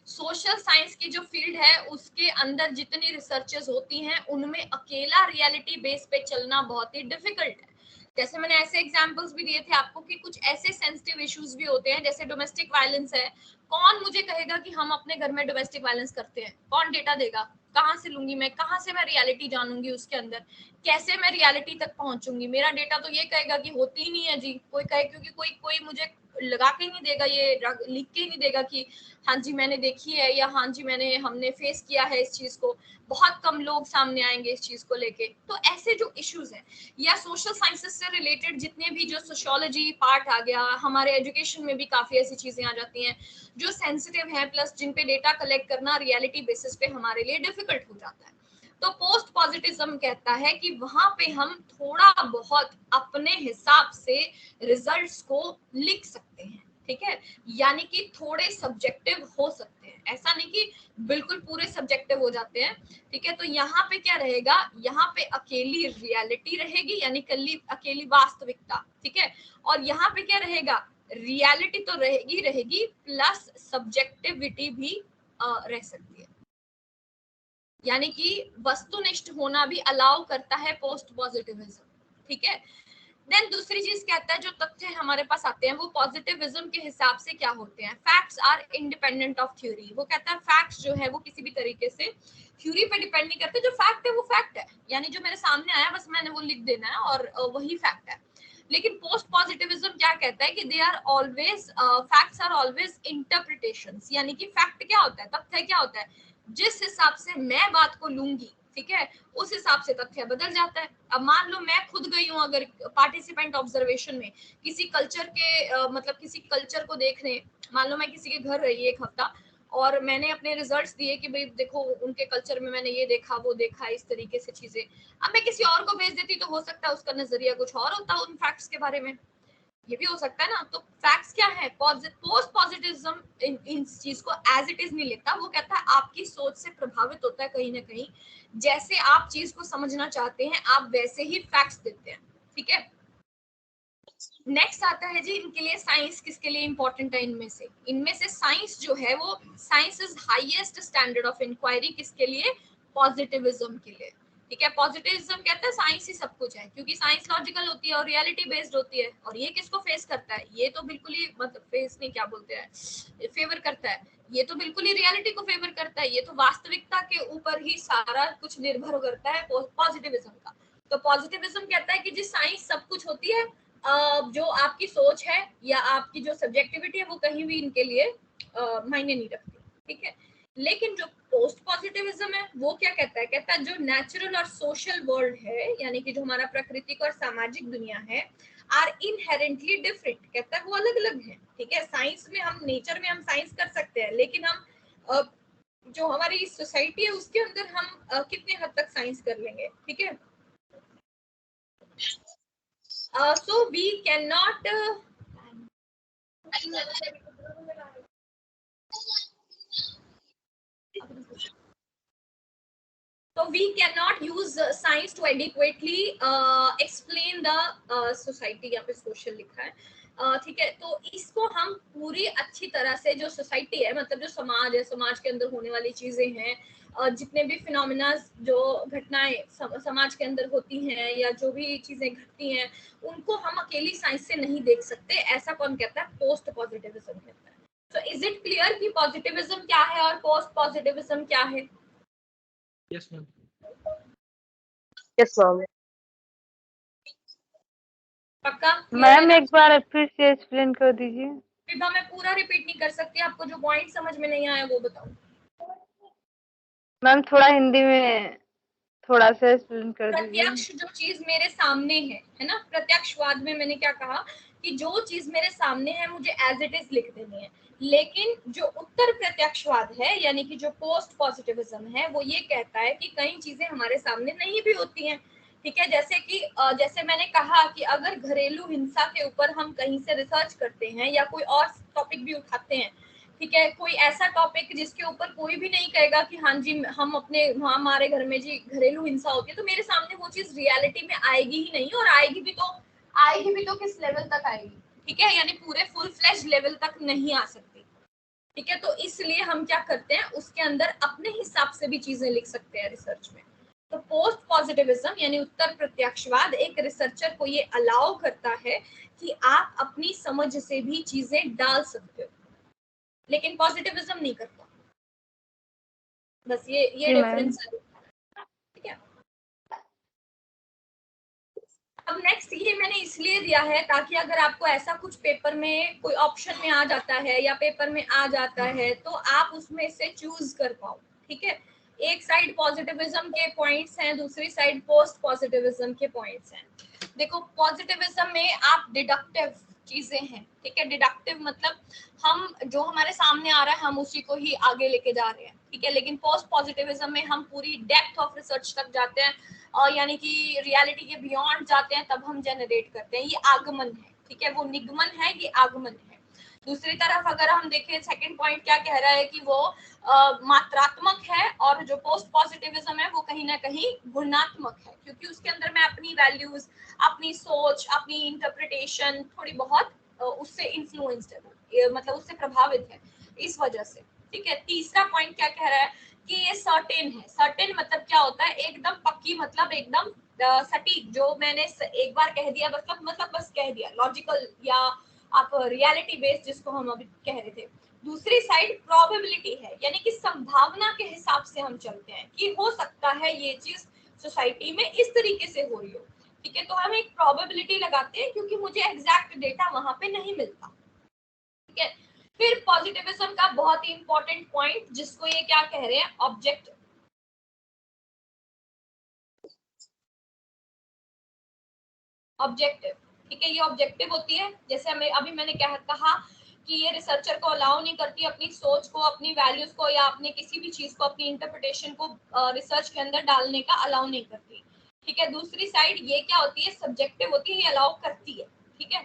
सोशल साइंस की जो फील्ड है उसके अंदर जितनी रिसर्चेस होती हैं उनमें अकेला रियलिटी बेस पे चलना बहुत ही डिफिकल्ट है। जैसे मैंने ऐसे एग्जांपल्स भी दिए थे आपको कि कुछ ऐसे सेंसिटिव इश्यूज भी होते हैं, जैसे डोमेस्टिक वायलेंस है। कौन मुझे कहेगा कि हम अपने घर में डोमेस्टिक वायलेंस करते हैं? कौन डेटा देगा? कहाँ से लूंगी मैं? कहाँ से मैं रियलिटी जानूंगी उसके अंदर? कैसे मैं रियलिटी तक पहुंचूंगी? मेरा डेटा तो ये कहेगा कि होती ही नहीं है जी। कोई कहे, क्योंकि कोई मुझे लगा के नहीं देगा, ये लिख के नहीं देगा कि हाँ जी मैंने देखी है या हाँ जी हमने फेस किया है इस चीज को। बहुत कम लोग सामने आएंगे इस चीज को लेके। तो ऐसे जो इश्यूज हैं, या सोशल साइंसेस से रिलेटेड जितने भी, जो सोशियोलॉजी पार्ट आ गया, हमारे एजुकेशन में भी काफी ऐसी चीजें आ जाती हैं जो सेंसिटिव है, प्लस जिन पे डेटा कलेक्ट करना रियलिटी बेसिस पे हमारे लिए डिफिकल्ट हो जाता है। तो पोस्ट पॉजिटिविज्म कहता है कि वहां पे हम थोड़ा बहुत अपने हिसाब से रिजल्ट्स को लिख सकते हैं। ठीक है, यानी कि थोड़े सब्जेक्टिव हो सकते हैं, ऐसा नहीं कि बिल्कुल पूरे सब्जेक्टिव हो जाते हैं। ठीक है, तो यहाँ पे क्या रहेगा? यहाँ पे अकेली रियलिटी रहेगी, यानी अकेली वास्तविकता। ठीक है, और यहाँ पे क्या रहेगा? रियलिटी तो रहेगी प्लस सब्जेक्टिविटी भी रह सकती है, यानी कि वस्तुनिष्ठ होना भी अलाउ करता है पोस्ट पॉजिटिविज्म। ठीक है, देन दूसरी चीज कहता है जो तथ्य हमारे पास आते हैं वो पॉजिटिविज्म के हिसाब से क्या होते हैं? Facts are independent of theory. वो कहता है फैक्ट्स जो है वो किसी भी तरीके से थ्योरी पे डिपेंड नहीं करते। जो फैक्ट है वो फैक्ट है, यानी जो मेरे सामने आया बस मैंने वो लिख देना है और वही फैक्ट है। लेकिन पोस्ट पॉजिटिविज्म क्या कहता है कि they are always, facts are always interpretations, यानी कि फैक्ट क्या होता है, तथ्य क्या होता है, जिस हिसाब से मैं बात को लूंगी, ठीक है, उस हिसाब से तथ्य बदल जाता है। अब मान लो मैं खुद गई हूँ अगर पार्टिसिपेंट ऑब्जर्वेशन में किसी कल्चर के मतलब किसी कल्चर को देखने, मान लो मैं किसी के घर रही 1 हफ्ता और मैंने अपने रिजल्ट्स दिए कि भाई देखो उनके कल्चर में मैंने ये देखा वो देखा, इस तरीके से चीजें, अब मैं किसी और को भेज देती तो हो सकता है उसका नजरिया कुछ और होता उन फैक्ट्स के बारे में, ये भी हो सकता है ना। तो फैक्ट्स क्या है, पोस्ट पॉजिटिविज्म इस चीज को एज इट इज नहीं लेता, वो कहता है आपकी सोच से प्रभावित होता है कहीं ना कहीं, जैसे आप चीज को समझना चाहते हैं आप वैसे ही फैक्ट्स देते हैं, ठीक है। नेक्स्ट आता है जी इनके लिए साइंस किसके लिए इंपॉर्टेंट है, इनमें से साइंस जो है वो science is highest standard of inquiry, किसके लिए, पॉजिटिविज्म के लिए, ठीक है। पॉजिटिविज्म कहता है साइंस ही सब कुछ है, क्योंकि साइंस लॉजिकल होती है और रियलिटी बेस्ड होती है, और ये किसको फेस करता है, ये तो बिल्कुल ही मतलब फेस नहीं क्या बोलते हैं, फेवर करता है, ये तो बिल्कुल ही रियलिटी को फेवर करता है, ये तो वास्तविकता के ऊपर ही सारा कुछ निर्भर करता है पॉजिटिविज्म का। तो पॉजिटिविज्म कहता है कि जी साइंस सब कुछ होती है, जो आपकी सोच है या आपकी जो सब्जेक्टिविटी है वो कहीं भी इनके लिए मायने नहीं रखती, ठीक है। लेकिन जो पोस्ट पॉजिटिविज्म है वो क्या कहता है, कहता है जो नेचुरल और सोशल वर्ल्ड है, यानी कि जो हमारा प्राकृतिक और सामाजिक दुनिया है, आर इनहेरेंटली डिफरेंट, कहता है वो अलग अलग है, ठीक है। साइंस में हम नेचर में हम साइंस कर सकते हैं, लेकिन हम जो हमारी सोसाइटी है उसके अंदर हम कितने हद तक साइंस कर लेंगे, ठीक है। So we cannot so we cannot use science to adequately explain the society, यहाँ पे social लिखा है, ठीक है। तो इसको हम पूरी अच्छी तरह से जो सोसाइटी है, मतलब जो समाज है, समाज के अंदर होने वाली चीजें हैं, जितने भी फिनोमिना जो घटनाएं समाज के अंदर होती हैं या जो भी चीजें घटती हैं, उनको हम अकेली साइंस से नहीं देख सकते, ऐसा कौन कहता है, पोस्ट पॉजिटिविज्म कहता है। तो इज इट क्लियर कि पॉजिटिविज्म क्या है और पोस्ट पॉजिटिविज्म क्या है? Yes ma'am. Yes ma'am. पक्का? मैम एक बार फिर से एक्सप्लेन कर दीजिए। विभा मैं पूरा रिपीट नहीं कर सकती, आपको जो पॉइंट समझ में नहीं आया वो बताओ। मैम थोड़ा हिंदी में थोड़ा सा एक्सप्लेन कर दीजिए। प्रत्यक्ष जो चीज मेरे सामने है ना, प्रत्यक्षवाद में मैंने क्या कहा कि जो चीज मेरे सामने है मुझे एज इट इज लिख देनी है, लेकिन जो उत्तर प्रत्यक्षवाद है यानी कि जो पोस्ट पॉजिटिविज्म है वो ये कहता है कि कई चीजें हमारे सामने नहीं भी होती हैं, ठीक है। जैसे कि जैसे मैंने कहा कि अगर घरेलू हिंसा के ऊपर हम कहीं से रिसर्च करते हैं या कोई और टॉपिक भी उठाते हैं, ठीक है, कोई ऐसा टॉपिक जिसके ऊपर कोई भी नहीं कहेगा कि हाँ जी हम अपने हमारे घर में जी घरेलू हिंसा होती है, तो मेरे सामने वो चीज रियलिटी में आएगी ही नहीं, और आएगी भी तो किस लेवल तक आएगी, ठीक है, यानी पूरे फुल फ्लैश लेवल तक नहीं आ सकती, ठीक है। तो इसलिए हम क्या करते हैं, उसके अंदर अपने हिसाब से भी चीजें लिख सकते हैं रिसर्च में। तो पोस्ट पॉजिटिविज्म यानी उत्तर प्रत्यक्षवाद एक रिसर्चर को ये अलाउ करता है कि आप अपनी समझ से भी चीजें डाल सकते हो, लेकिन पॉजिटिविज्म नहीं करता। बस ये डिफरेंस है, ठीक है। अब नेक्स्ट ये मैंने इसलिए दिया है ताकि अगर आपको ऐसा कुछ पेपर में कोई ऑप्शन में आ जाता है या पेपर में आ जाता है तो आप उसमें से चूज कर पाओ, ठीक है। एक साइड पॉजिटिविज्म के पॉइंट्स हैं, दूसरी साइड पोस्ट पॉजिटिविज्म के पॉइंट्स हैं। देखो पॉजिटिविज्म में आप डिडक्टिव चीजें हैं, ठीक है। डिडक्टिव मतलब हम जो हमारे सामने आ रहा है हम उसी को ही आगे लेके जा रहे हैं, ठीक है। लेकिन पोस्ट पॉजिटिविज्म में हम पूरी डेप्थ ऑफ रिसर्च तक जाते हैं और यानी कि रियलिटी के बियॉन्ड जाते हैं, तब हम जनरेट करते हैं, ये आगमन है, ठीक है। वो निगमन है, ये आगमन है। दूसरी तरफ अगर हम देखें सेकंड पॉइंट क्या कह रहा है कि वो मात्रात्मक है, और जो पोस्ट पॉजिटिविज्म है वो कहीं ना कहीं गुणात्मक है, क्योंकि उसके अंदर मैं अपनी वैल्यूज, अपनी सोच, अपनी इंटरप्रिटेशन थोड़ी बहुत उससे इन्फ्लुएंस्ड है, मतलब उससे प्रभावित है इस वजह से, ठीक है। तीसरा पॉइंट क्या कह रहा है कि ये सर्टेन है। सर्टेन मतलब क्या होता है, एकदम पक्की, मतलब एकदम सटीक, जो मैंने एक बार कह दिया मतलब बस कह दिया, लॉजिकल या आप रियलिटी बेस्ड जिसको हम अभी कह रहे थे। दूसरी साइड प्रोबेबिलिटी है, यानी कि संभावना के हिसाब से हम चलते हैं कि हो सकता है ये चीज सोसाइटी में इस तरीके से हो रही हो, ठीक है, तो हम एक प्रोबेबिलिटी लगाते हैं क्योंकि मुझे एग्जैक्ट डेटा वहां पे नहीं मिलता। ठीक है, फिर पॉजिटिविज्म का बहुत ही इंपॉर्टेंट पॉइंट जिसको ये क्या कह रहे हैं, ऑब्जेक्टिव। ऑब्जेक्टिव, ठीक है, ये ऑब्जेक्टिव होती है। जैसे हमें अभी मैंने कहा कि ये रिसर्चर को अलाउ नहीं करती अपनी सोच को, अपनी वैल्यूज को या अपने किसी भी चीज को, अपनी इंटरप्रिटेशन को रिसर्च के अंदर डालने का अलाउ नहीं करती। ठीक है, दूसरी साइड ये क्या होती है, सब्जेक्टिव होती है, ये अलाउ करती है। ठीक है,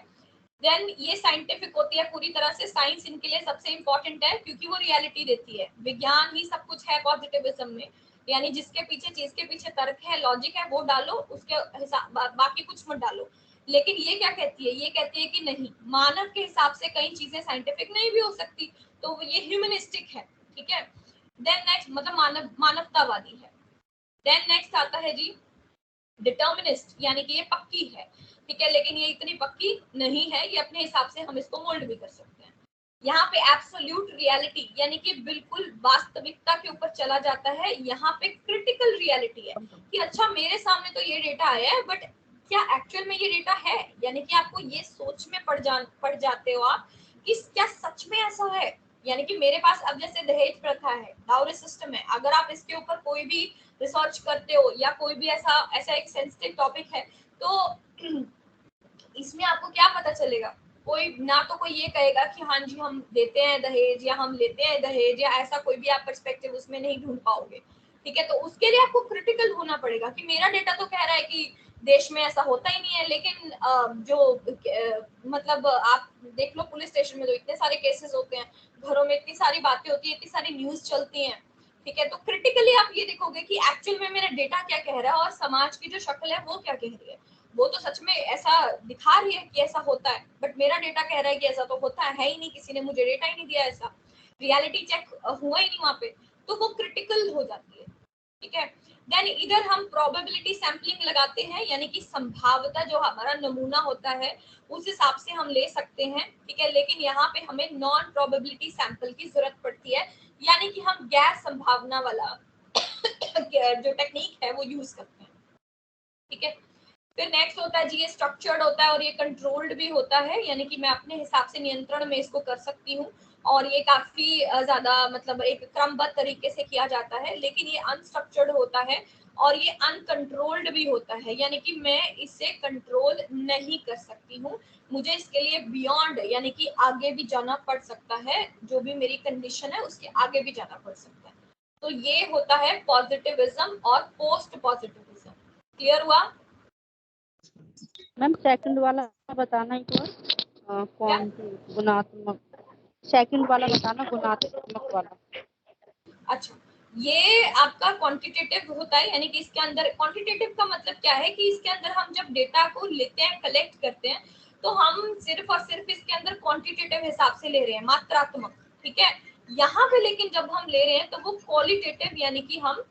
देन ये साइंटिफिक होती है पूरी तरह से। साइंस इनके लिए सबसे इंपॉर्टेंट है क्योंकि वो रियलिटी देती है। विज्ञान ही सब कुछ है पॉजिटिविज्म में, यानी जिसके पीछे, चीज के पीछे तर्क है, लॉजिक है, वो डालो, उसके हिसाब बाकी कुछ मत डालो। लेकिन ये क्या कहती है, ये कहती है कि नहीं, मानव के हिसाब से कई चीजें साइंटिफिक नहीं भी हो सकती, तो ये ह्यूमनिस्टिक है। ठीक है, देन नेक्स्ट मतलब मानवतावादी है। देन नेक्स्ट आता है जी डिटर्मिनिस्ट, यानी कि ये पक्की है। ठीक है, लेकिन ये इतनी पक्की नहीं है, ये अपने हिसाब से हम इसको मोल्ड भी कर सकते हैं। यहाँ पे एब्सोल्यूट रियलिटी यानी कि बिल्कुल वास्तविकता के ऊपर चला जाता है। यहाँ पे क्रिटिकल रियलिटी है कि अच्छा मेरे सामने तो ये डेटा आया है, बट क्या एक्चुअल में ये डेटा है, यानी कि आपको ये सोच में पड़ जाते हो आप कि क्या सच में ऐसा है। यानी कि मेरे पास अब जैसे दहेज प्रथा है, डाउरी सिस्टम है, अगर आप इसके ऊपर कोई भी रिसर्च करते हो या कोई भी ऐसा एक सेंसिटिव टॉपिक है, तो इसमें आपको क्या पता चलेगा, कोई ना तो कोई ये कहेगा कि हाँ जी हम देते हैं दहेज या हम लेते हैं दहेज, या ऐसा कोई भी आप पर्सपेक्टिव उसमें नहीं ढूंढ पाओगे। ठीक है, तो उसके लिए आपको क्रिटिकल होना पड़ेगा कि मेरा डेटा तो कह रहा है कि देश में ऐसा होता ही नहीं है, लेकिन मतलब आप देख लो पुलिस स्टेशन में तो इतने सारे केसेस होते हैं, घरों में इतनी सारी बातें होती है, इतनी सारी न्यूज चलती हैं। ठीक है, तो क्रिटिकली आप ये देखोगे कि एक्चुअल में मेरा डेटा क्या कह रहा है और समाज की जो शक्ल है वो क्या कह रही है। वो तो सच में ऐसा दिखा रही है कि ऐसा होता है, बट मेरा डेटा कह रहा है कि ऐसा तो होता है ही नहीं, किसी ने मुझे डेटा ही नहीं दिया, ऐसा रियलिटी चेक हुआ ही नहीं वहां पे, तो वो क्रिटिकल हो जाती है। ठीक है, देन इधर हम प्रोबेबिलिटी सैंपलिंग लगाते हैं, यानी कि संभाव्यता जो हमारा नमूना होता है उस हिसाब से हम ले सकते हैं। ठीक है, लेकिन यहाँ पे हमें नॉन प्रोबेबिलिटी सैंपल की जरूरत पड़ती है, यानी कि हम गैर संभावना वाला जो टेक्निक है वो यूज करते हैं। ठीक है, फिर नेक्स्ट होता है जी ये स्ट्रक्चर्ड होता है और ये कंट्रोल्ड भी होता है, यानी कि मैं अपने हिसाब से नियंत्रण में इसको कर सकती हूँ और ये काफी ज्यादा मतलब एक क्रमबद्ध तरीके से किया जाता है। लेकिन ये अनस्ट्रक्चर्ड होता है और ये अनकंट्रोल्ड भी होता है, यानी कि मैं इसे कंट्रोल नहीं कर सकती हूँ, मुझे इसके लिए बियॉन्ड यानी कि आगे भी जाना पड़ सकता है, जो भी मेरी कंडीशन है उसके आगे भी जाना पड़ सकता है। तो ये होता है पॉजिटिविज्म और पोस्ट पॉजिटिविज्म। क्लियर हुआ? मैम सेकंड वाला बताना एक बार, कौन सी गुणात्मक, सेकंड वाला बताना गुणात्मक वाला। अच्छा, ये आपका क्वांटिटेटिव होता है, यानी कि इसके अंदर क्वांटिटेटिव का मतलब क्या है कि इसके अंदर हम जब डेटा को लेते हैं, कलेक्ट करते हैं, तो हम सिर्फ और सिर्फ इसके अंदर क्वांटिटेटिव हिसाब से ले रहे हैं, मात्रात्मक। ठीक है, यहाँ पे लेकिन जब हम ले रहे हैं तो वो क्वालिटेटिव यानी कि हम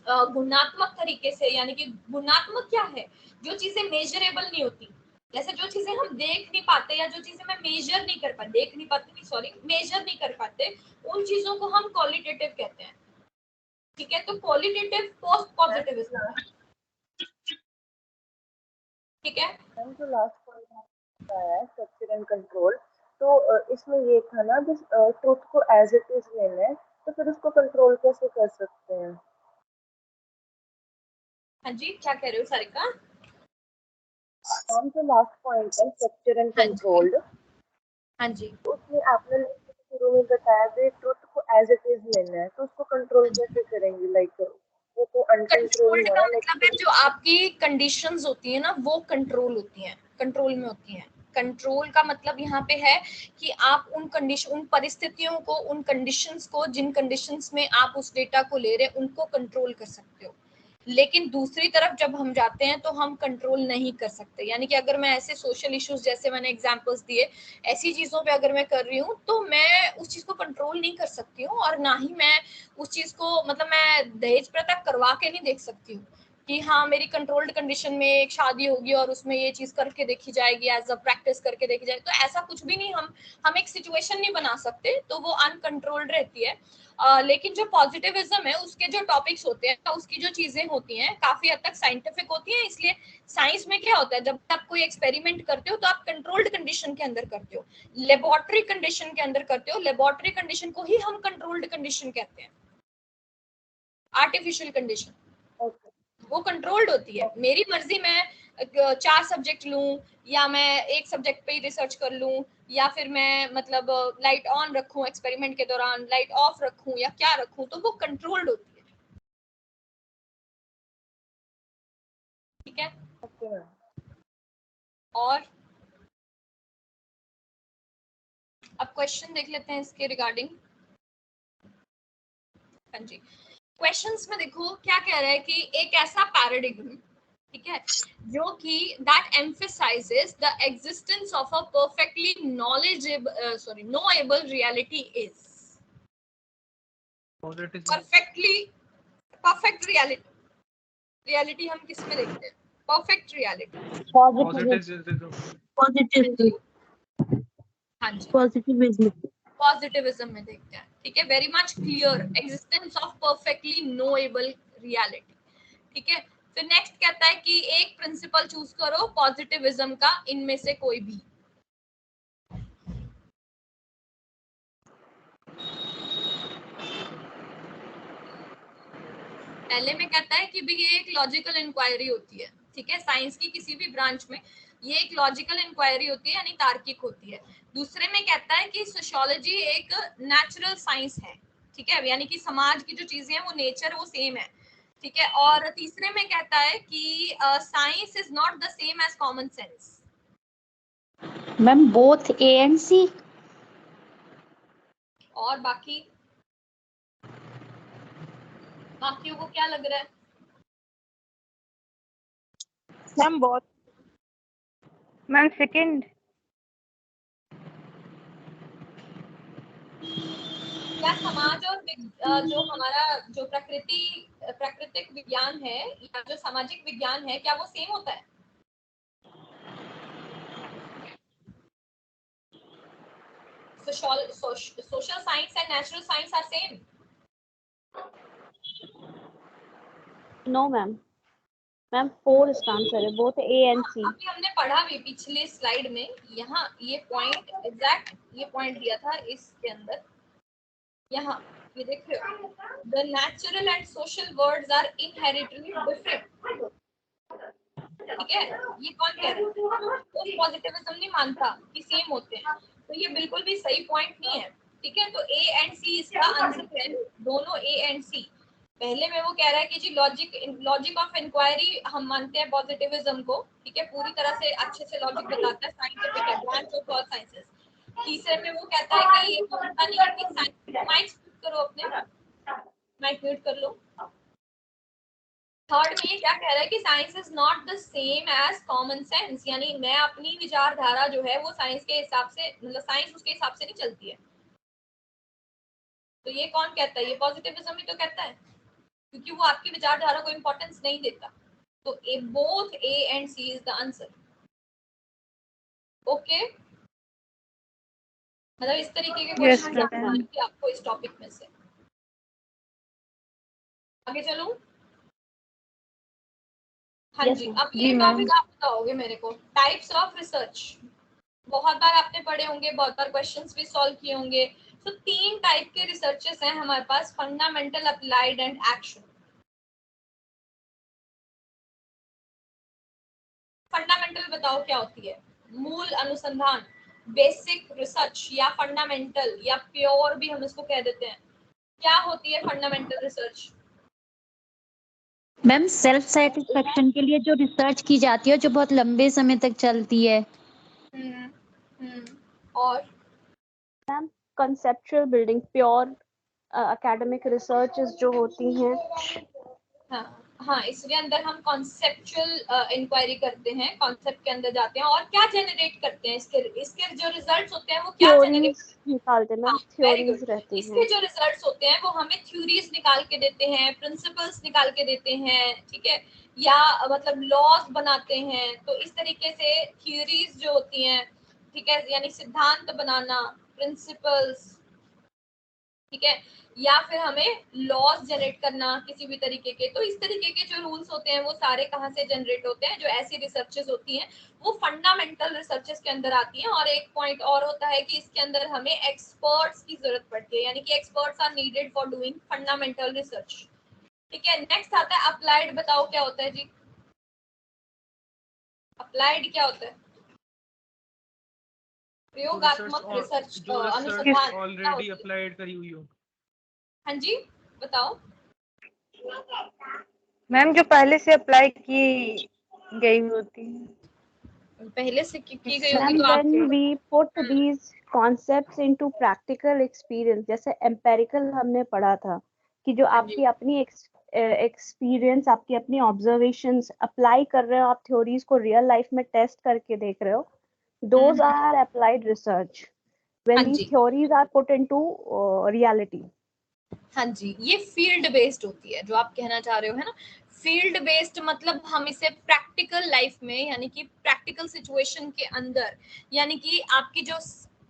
गुणात्मक तरीके से, यानी कि गुणात्मक क्या है, जो चीजें मेजरेबल नहीं होती, जैसे जो चीजें हम देख नहीं पाते या जो चीजें मैं मेजर नहीं कर पाते, देख नहीं पाते नहीं सॉरी मेजर नहीं कर पाते, उन चीजों को हम क्वालिटेटिव कहते हैं। ठीक है, तो क्वालिटेटिव पोस्ट पॉजिटिविज्म है। ठीक है, जो लास्ट पॉइंट बताया है स्ट्रक्चर एंड कंट्रोल, तो इसमें ये था ना जिस ट्रुथ को एज इट इज लेना है, तो फिर उसको कंट्रोल कैसे कर सकते हैं? हाँ जी क्या कह रहे हो सारिका? हम जो लास्ट पॉइंट है स्ट्रक्चर एंड हाँ जी, कंट्रोल्ड, हाँ जी, उसमें आपने शुरू में बताया कि ट्रुथ को एज इट इज लेना है, तो उसको कंट्रोल कैसे करेंगे? लाइक वो तो अनकंट्रोल कंट्रोल्ड हुआ का ना, मतलब है जो आपकी कंडीशंस होती है ना वो कंट्रोल होती हैं, कंट्रोल में होती हैं। कंट्रोल का मतलब यहाँ पे है कि आप उन कंडीशन, उन परिस्थितियों को, उन कंडीशंस को, जिन कंडीशंस में आप उस डेटा को ले रहे हैं उनको कंट्रोल कर सकते हो। लेकिन दूसरी तरफ जब हम जाते हैं तो हम कंट्रोल नहीं कर सकते, यानी कि अगर मैं ऐसे सोशल इश्यूज जैसे मैंने एग्जांपल्स दिए, ऐसी चीजों पे अगर मैं कर रही हूँ तो मैं उस चीज को कंट्रोल नहीं कर सकती हूँ, और ना ही मैं उस चीज को मतलब मैं दहेज प्रथा करवा के नहीं देख सकती हूँ कि हाँ मेरी कंट्रोल्ड कंडीशन में एक शादी होगी और उसमें ये चीज करके देखी जाएगी, एज अ प्रैक्टिस करके देखी जाएगी, तो ऐसा कुछ भी नहीं, हम एक सिचुएशन नहीं बना सकते, तो वो अनकंट्रोल्ड रहती है। लेकिन जो पॉजिटिविज्म है उसके जो टॉपिक्स होते हैं, उसकी जो चीजें होती हैं काफी हद तक साइंटिफिक होती हैं। इसलिए साइंस में क्या होता है, जब आप कोई एक्सपेरिमेंट करते हो तो आप कंट्रोल्ड कंडीशन के अंदर करते हो, लेबोरेटरी कंडीशन के अंदर करते हो। लेबोरेटरी कंडीशन को ही हम कंट्रोल्ड कंडीशन कहते हैं। आर्टिफिशियल कंडीशन ओके वो कंट्रोल्ड होती है। मेरी मर्जी मैं 4 सब्जेक्ट लूं, या मैं एक सब्जेक्ट पे ही रिसर्च कर लूं, या फिर मैं मतलब लाइट ऑन रखूं एक्सपेरिमेंट के दौरान, लाइट ऑफ रखूं या क्या रखूं, तो वो कंट्रोल्ड होती है। ठीक है। Okay ma'am. और अब क्वेश्चन देख लेते हैं इसके रिगार्डिंग। हाँ जी, क्वेश्चंस में देखो क्या कह रहा है कि एक ऐसा पैराडिग्म, ठीक है, जो कि that emphasises the existence of a perfectly knowable reality is perfect reality हम किस में देखते हैं? परफेक्ट रियलिटी, पॉजिटिव हाँ जी, पॉजिटिविज्म पॉजिटिविज्म में देखते हैं। ठीक है, very much clear existence of perfectly knowable reality. ठीक है, फिर नेक्स्ट कहता है कि एक प्रिंसिपल चूज करो पॉजिटिविज्म का, इनमें से कोई भी। पहले में कहता है कि भी ये एक लॉजिकल इंक्वायरी होती है। ठीक है, साइंस की किसी भी ब्रांच में ये एक लॉजिकल इंक्वायरी होती है, यानी तार्किक होती है। दूसरे में कहता है कि सोशियोलॉजी एक नेचुरल साइंस है। ठीक है, यानी कि समाज की जो चीजें हैं वो नेचर वो सेम है। ठीक है, और तीसरे में कहता है कि science is not the same as common sense. Ma'am both A and C. और बाकियों को क्या लग रहा है? मैम बहुत। Ma'am second. क्या समाज और जो हमारा जो प्राकृतिक विज्ञान है या जो सामाजिक विज्ञान है, क्या वो सेम होता है? Social science and natural science are same? No, ma'am. Ma'am, 4 इसका आंसर है, both A and C. अभी हमने पढ़ा भी पिछले स्लाइड में, यहाँ ये पॉइंट एग्जैक्ट ये पॉइंट दिया था इसके अंदर, यहाँ ये देख रहे हो, the natural and social worlds are inherently different. ठीक है, ये कौन कह रहा है? तो पॉजिटिविज्म नहीं मानता कि सेम होते हैं, तो ये बिल्कुल भी सही पॉइंट नहीं है। ठीक है, तो ए एंड सी इसका आंसर है, दोनों ए एंड सी। पहले में वो कह रहा है कि जी लॉजिक ऑफ इंक्वायरी हम मानते हैं पॉजिटिविज्म को। ठीक है, पूरी तरह से अच्छे से लॉजिक बताता है, साइंटिफिक है, ब्रांच ऑफ ऑल साइंसेस। तीसरे में वो कहता है कि ये मानता नहीं है कि साइंस, माइक म्यूट करो, अपने माइक म्यूट कर लो। थर्ड में ये क्या कह रहा है कि science is not the same as common sense, यानी मैं अपनी विचारधारा जो है वो साइंस के हिसाब से, मतलब साइंस उसके हिसाब से नहीं चलती है। तो ये कौन कहता है? ये पॉजिटिविज्म ही तो कहता है, क्योंकि वो आपकी विचारधारा को इंपॉर्टेंस नहीं देता। तो both A and C is the answer. Okay, मतलब इस तरीके के क्वेश्चन आपको इस टॉपिक में से। आगे चलूं? हाँ Yes, जी, ma'am. अब ये टॉपिक आप बताओगे मेरे को, टाइप्स ऑफ रिसर्च। बहुत बार आपने पढ़े होंगे, बहुत बार क्वेश्चंस भी सॉल्व किए होंगे। तो 3 टाइप के रिसर्चेस हैं हमारे पास, fundamental, applied and action. Fundamental बताओ क्या होती है? मूल अनुसंधान, बेसिक रिसर्च, या फंडामेंटल, या प्योर भी हम इसको कह देते हैं। क्या होती है fundamental research? Ma'am self satisfaction के लिए जो रिसर्च की जाती है जो बहुत लंबे समय तक चलती है। और Ma'am, conceptual building, pure academic researches जो होती हैं। हाँ हाँ, इसके अंदर हम कॉन्सेप्चुअल इंक्वायरी करते हैं, कॉन्सेप्ट के अंदर जाते हैं और क्या जनरेट करते हैं, इसके जो रिजल्ट्स होते हैं वो क्या जनरेट थ्योरीज निकालते मैम, वेरी गुड। थ्योरीज रहती इसके हैं। जो रिजल्ट्स होते हैं वो हमें थ्योरीज निकाल के देते हैं, प्रिंसिपल्स निकाल के देते हैं, ठीक है, या मतलब लॉज बनाते हैं। तो इस तरीके से थ्योरीज जो होती हैं, ठीक है, यानी सिद्धांत बनाना, प्रिंसिपल्स, ठीक है, या फिर हमें लॉज जनरेट करना किसी भी तरीके के। तो इस तरीके के जो रूल्स होते हैं वो सारे कहाँ से जनरेट होते हैं, जो ऐसी रिसर्चेस होती हैं वो फंडामेंटल रिसर्चेस के अंदर आती हैं। और एक पॉइंट और होता है कि इसके अंदर हमें एक्सपर्ट्स की जरूरत पड़ती है, यानी कि experts are needed for doing fundamental research, ठीक है। नेक्स्ट आता है अप्लाइड। बताओ क्या होता है जी, अप्लाइड क्या होता है? प्रयोगात्मक रिसर्च, जो रिसर्च अनुसंधान ऑलरेडी अप्लाइड करी हुई हो। हाँ जी, बताओ। मैम जो पहले से अप्लाई की गई होती है। पहले से की गई होगी मैम तो आप when we put these concepts into practical experience, जैसे empirical हमने पढ़ा था कि जो हाँ जी। आपकी अपनी एक्सपीरियंस, आपकी अपनी ऑब्जर्वेशंस अप्लाई कर रहे हो, आप थ्योरीज को रियल लाइफ में टेस्ट करके देख रहे हो, दोज आर अप्लाइड रिसर्च हाँ when these जी, theories are put into reality. हाँ जी, ये फील्ड बेस्ड होती है जो आप कहना चाह रहे हो, है ना। फील्ड बेस्ड मतलब हम इसे प्रैक्टिकल लाइफ में, यानी कि प्रैक्टिकल सिचुएशन के अंदर, यानी कि आपकी जो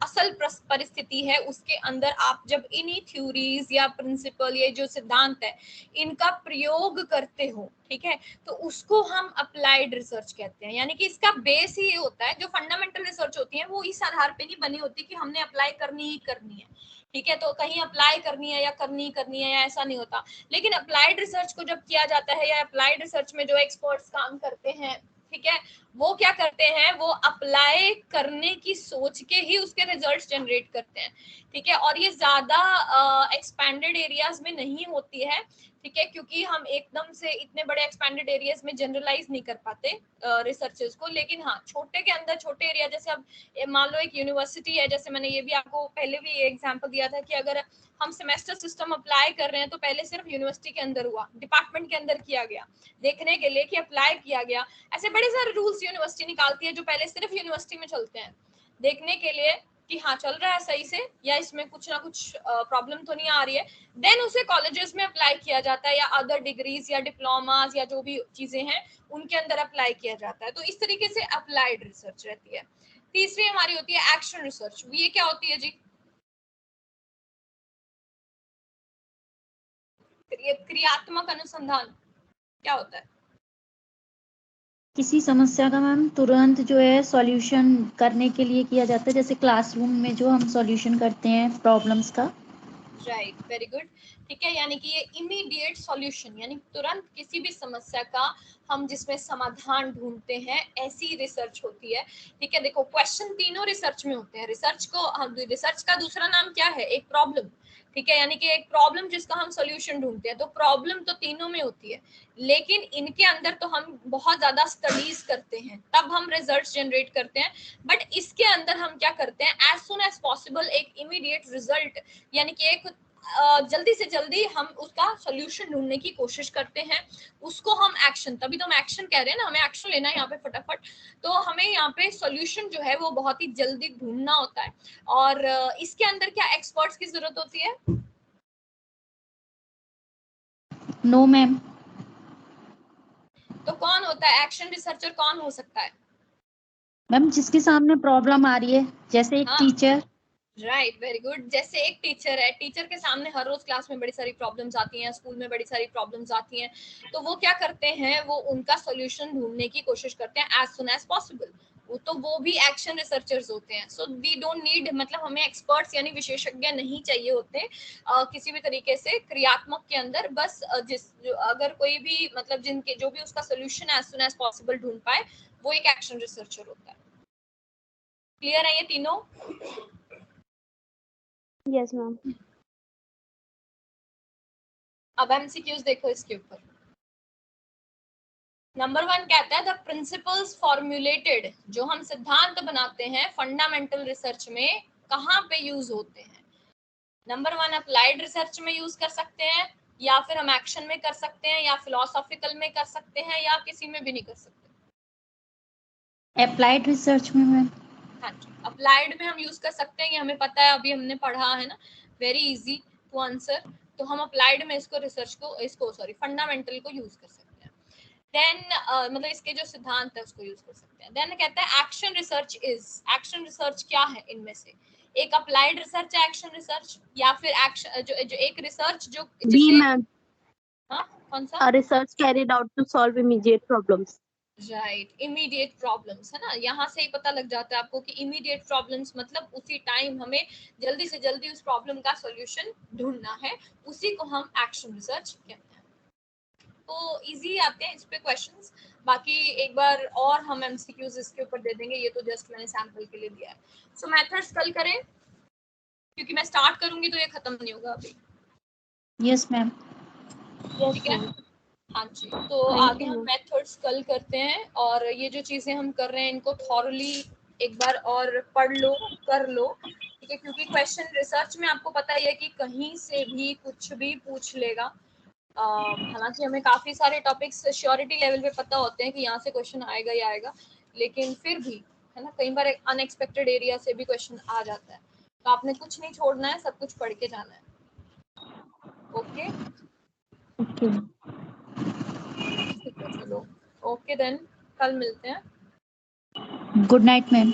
असल परिस्थिति है उसके अंदर आप जब इन्हीं थ्योरीज या प्रिंसिपल, ये जो सिद्धांत है, इनका प्रयोग करते हो, ठीक है, तो उसको हम अप्लाइड रिसर्च कहते हैं। यानी कि इसका बेस ही ये होता है, जो फंडामेंटल रिसर्च होती है वो इस आधार पे नहीं बनी होती कि हमने अप्लाई करनी ही करनी है, ठीक है, तो कहीं अप्लाई करनी है या करनी है या ऐसा नहीं होता। लेकिन अप्लाइड रिसर्च को जब किया जाता है, या अप्लाइड रिसर्च में जो एक्सपर्ट्स काम करते हैं, ठीक है, वो क्या करते हैं, वो अप्लाई करने की सोच के ही उसके रिजल्ट्स जनरेट करते हैं, ठीक है। और ये ज्यादा एक्सपैंडेड एरियाज में नहीं होती है, ठीक है, क्योंकि हम एकदम से इतने बड़े एक्सपैंडेड एरियाज में जनरलाइज नहीं कर पाते रिसर्चेस को। लेकिन हाँ, छोटे के अंदर छोटे एरिया, जैसे अब मान लो एक यूनिवर्सिटी है, जैसे मैंने ये भी आपको पहले भी ये एग्जांपल दिया था कि अगर हम सेमेस्टर सिस्टम अप्लाई कर रहे हैं तो पहले सिर्फ यूनिवर्सिटी के अंदर हुआ, डिपार्टमेंट के अंदर किया गया, देखने के लिए कि अप्लाई किया गया। ऐसे बड़े सारे रूल्स यूनिवर्सिटी निकालती है जो पहले सिर्फ यूनिवर्सिटी में चलते हैं, देखने के लिए कि हाँ चल रहा है सही से, या इसमें कुछ ना कुछ प्रॉब्लम तो नहीं आ रही है। देन उसे कॉलेजेस में अप्लाई किया जाता है, या अदर डिग्रीज या डिप्लोमास या जो भी चीजें हैं उनके अंदर अप्लाई किया जाता है। तो इस तरीके से अप्लाइड रिसर्च रहती है। तीसरी हमारी होती है एक्शन रिसर्च। ये क्या होती है जी? क्रियात्मक अनुसंधान क्या होता है? किसी समस्या का मैम तुरंत जो है सॉल्यूशन करने के लिए किया जाता है, जैसे क्लासरूम में जो हम सॉल्यूशन करते हैं प्रॉब्लम्स का। राइट, वेरी गुड, ठीक है। यानी कि ये इमीडिएट सॉल्यूशन, यानी तुरंत किसी भी समस्या का हम जिसमें समाधान ढूंढते हैं, ऐसी रिसर्च होती है, ठीक है। देखो, क्वेश्चन तीनों रिसर्च में होते हैं। रिसर्च का दूसरा नाम क्या है? एक प्रॉब्लम, ठीक है, यानी कि एक प्रॉब्लम जिसका हम सॉल्यूशन ढूंढते हैं। तो प्रॉब्लम तो तीनों में होती है, लेकिन इनके अंदर तो हम बहुत ज्यादा स्टडीज करते हैं, तब हम रिजल्ट्स जनरेट करते हैं। बट इसके अंदर हम क्या करते हैं, एज सुन एज पॉसिबल एक इमीडिएट रिजल्ट, यानी कि एक जल्दी से जल्दी हम उसका सॉल्यूशन ढूंढने की कोशिश करते हैं, उसको हम एक्शन, तभी तो हम एक्शन कह रहे हैं ना, हमें एक्शन लेना है यहाँ पे फटाफट। तो हमें यहाँ पे सॉल्यूशन जो है वो बहुत ही जल्दी ढूंढना होता है। और इसके अंदर क्या एक्सपर्ट्स की जरूरत होती है? No ma'am. तो कौन होता है एक्शन रिसर्चर? कौन हो सकता है? मैम जिसके सामने प्रॉब्लम आ रही है, जैसे एक हाँ, टीचर। Right, very good. जैसे एक टीचर है, टीचर के सामने हर रोज क्लास में बड़ी सारी प्रॉब्लम्स आती हैं, स्कूल में बड़ी सारी प्रॉब्लम्स आती हैं, तो वो क्या करते हैं, वो उनका सॉल्यूशन ढूंढने की कोशिश करते हैं एज सुन एज पॉसिबल। वो भी एक्शन रिसर्चर्स होते हैं। सो वी डोंट नीड, मतलब हमें एक्सपर्ट्स यानी विशेषज्ञ नहीं चाहिए होते किसी भी तरीके से क्रियात्मक के अंदर। बस अगर कोई भी, मतलब जिनके जो भी उसका solution as soon as possible ढूंढ पाए, वो एक एक्शन रिसर्चर होता है। क्लियर है ये तीनों? Yes ma'am. अब एमसीक्यूज देखो इसके ऊपर। नंबर 1 कहता है द प्रिंसिपल्स फॉर्मुलेटेड, जो हम सिद्धांत बनाते हैं फंडामेंटल रिसर्च में, कहाँ पे यूज होते हैं? नंबर 1 अप्लाइड रिसर्च में यूज कर सकते हैं, या फिर हम एक्शन में कर सकते हैं, या फिलोसॉफिकल में कर सकते हैं, या किसी में भी नहीं कर सकते? अप्लाइड रिसर्च में मैम। हाँ जी, अप्लाइड में हम यूज कर सकते हैं, ये हमें पता है, अभी हमने पढ़ा है ना, वेरी इजी टू आंसर। तो हम अप्लाइड में इसको फंडामेंटल को यूज कर सकते हैं। देन मतलब इसके जो सिद्धांत है उसको यूज कर सकते हैं। देन कहता है एक्शन रिसर्च एक्शन रिसर्च क्या है इनमें से? एक अप्लाइड रिसर्च है एक्शन रिसर्च, या फिर एक्शन जो एक रिसर्च जो बी मैम, हाँ कौन सा? Research carried out to solve immediate problems. Right, immediate problems है ना, यहाँ से ही पता लग जाता है आपको कि इमीडिएट प्रॉब्लम्स मतलब उसी टाइम हमें जल्दी से जल्दी उस प्रॉब्लम का सॉल्यूशन ढूंढना है, उसी को हम एक्शन रिसर्च कहते हैं। तो इजी आते हैं इस पे क्वेश्चंस, बाकी एक बार और हम एमसीक्यूज इसके ऊपर दे देंगे, ये तो जस्ट मैंने सैंपल के लिए दिया है। सो मेथड्स कल करें, क्योंकि मैं स्टार्ट करूंगी तो ये खत्म नहीं होगा अभी। Yes ma'am. ठीक है, हाँ जी, तो आगे हम मेथड्स कल करते हैं, और ये जो चीजें हम कर रहे हैं इनको थॉरली एक बार और पढ़ लो, कर लो, ठीक है, क्योंकि क्वेश्चन रिसर्च में आपको पता ही है कि कहीं से भी कुछ भी पूछ लेगा। हालांकि हमें काफी सारे टॉपिक्स श्योरिटी लेवल पे पता होते हैं कि यहाँ से क्वेश्चन आएगा ही आएगा, लेकिन फिर भी है ना, कई बार एक अनएक्सपेक्टेड एरिया से भी क्वेश्चन आ जाता है, तो आपने कुछ नहीं छोड़ना है, सब कुछ पढ़ के जाना है। ओके ठीक है, चलो ओके देन, कल मिलते हैं। Good night ma'am.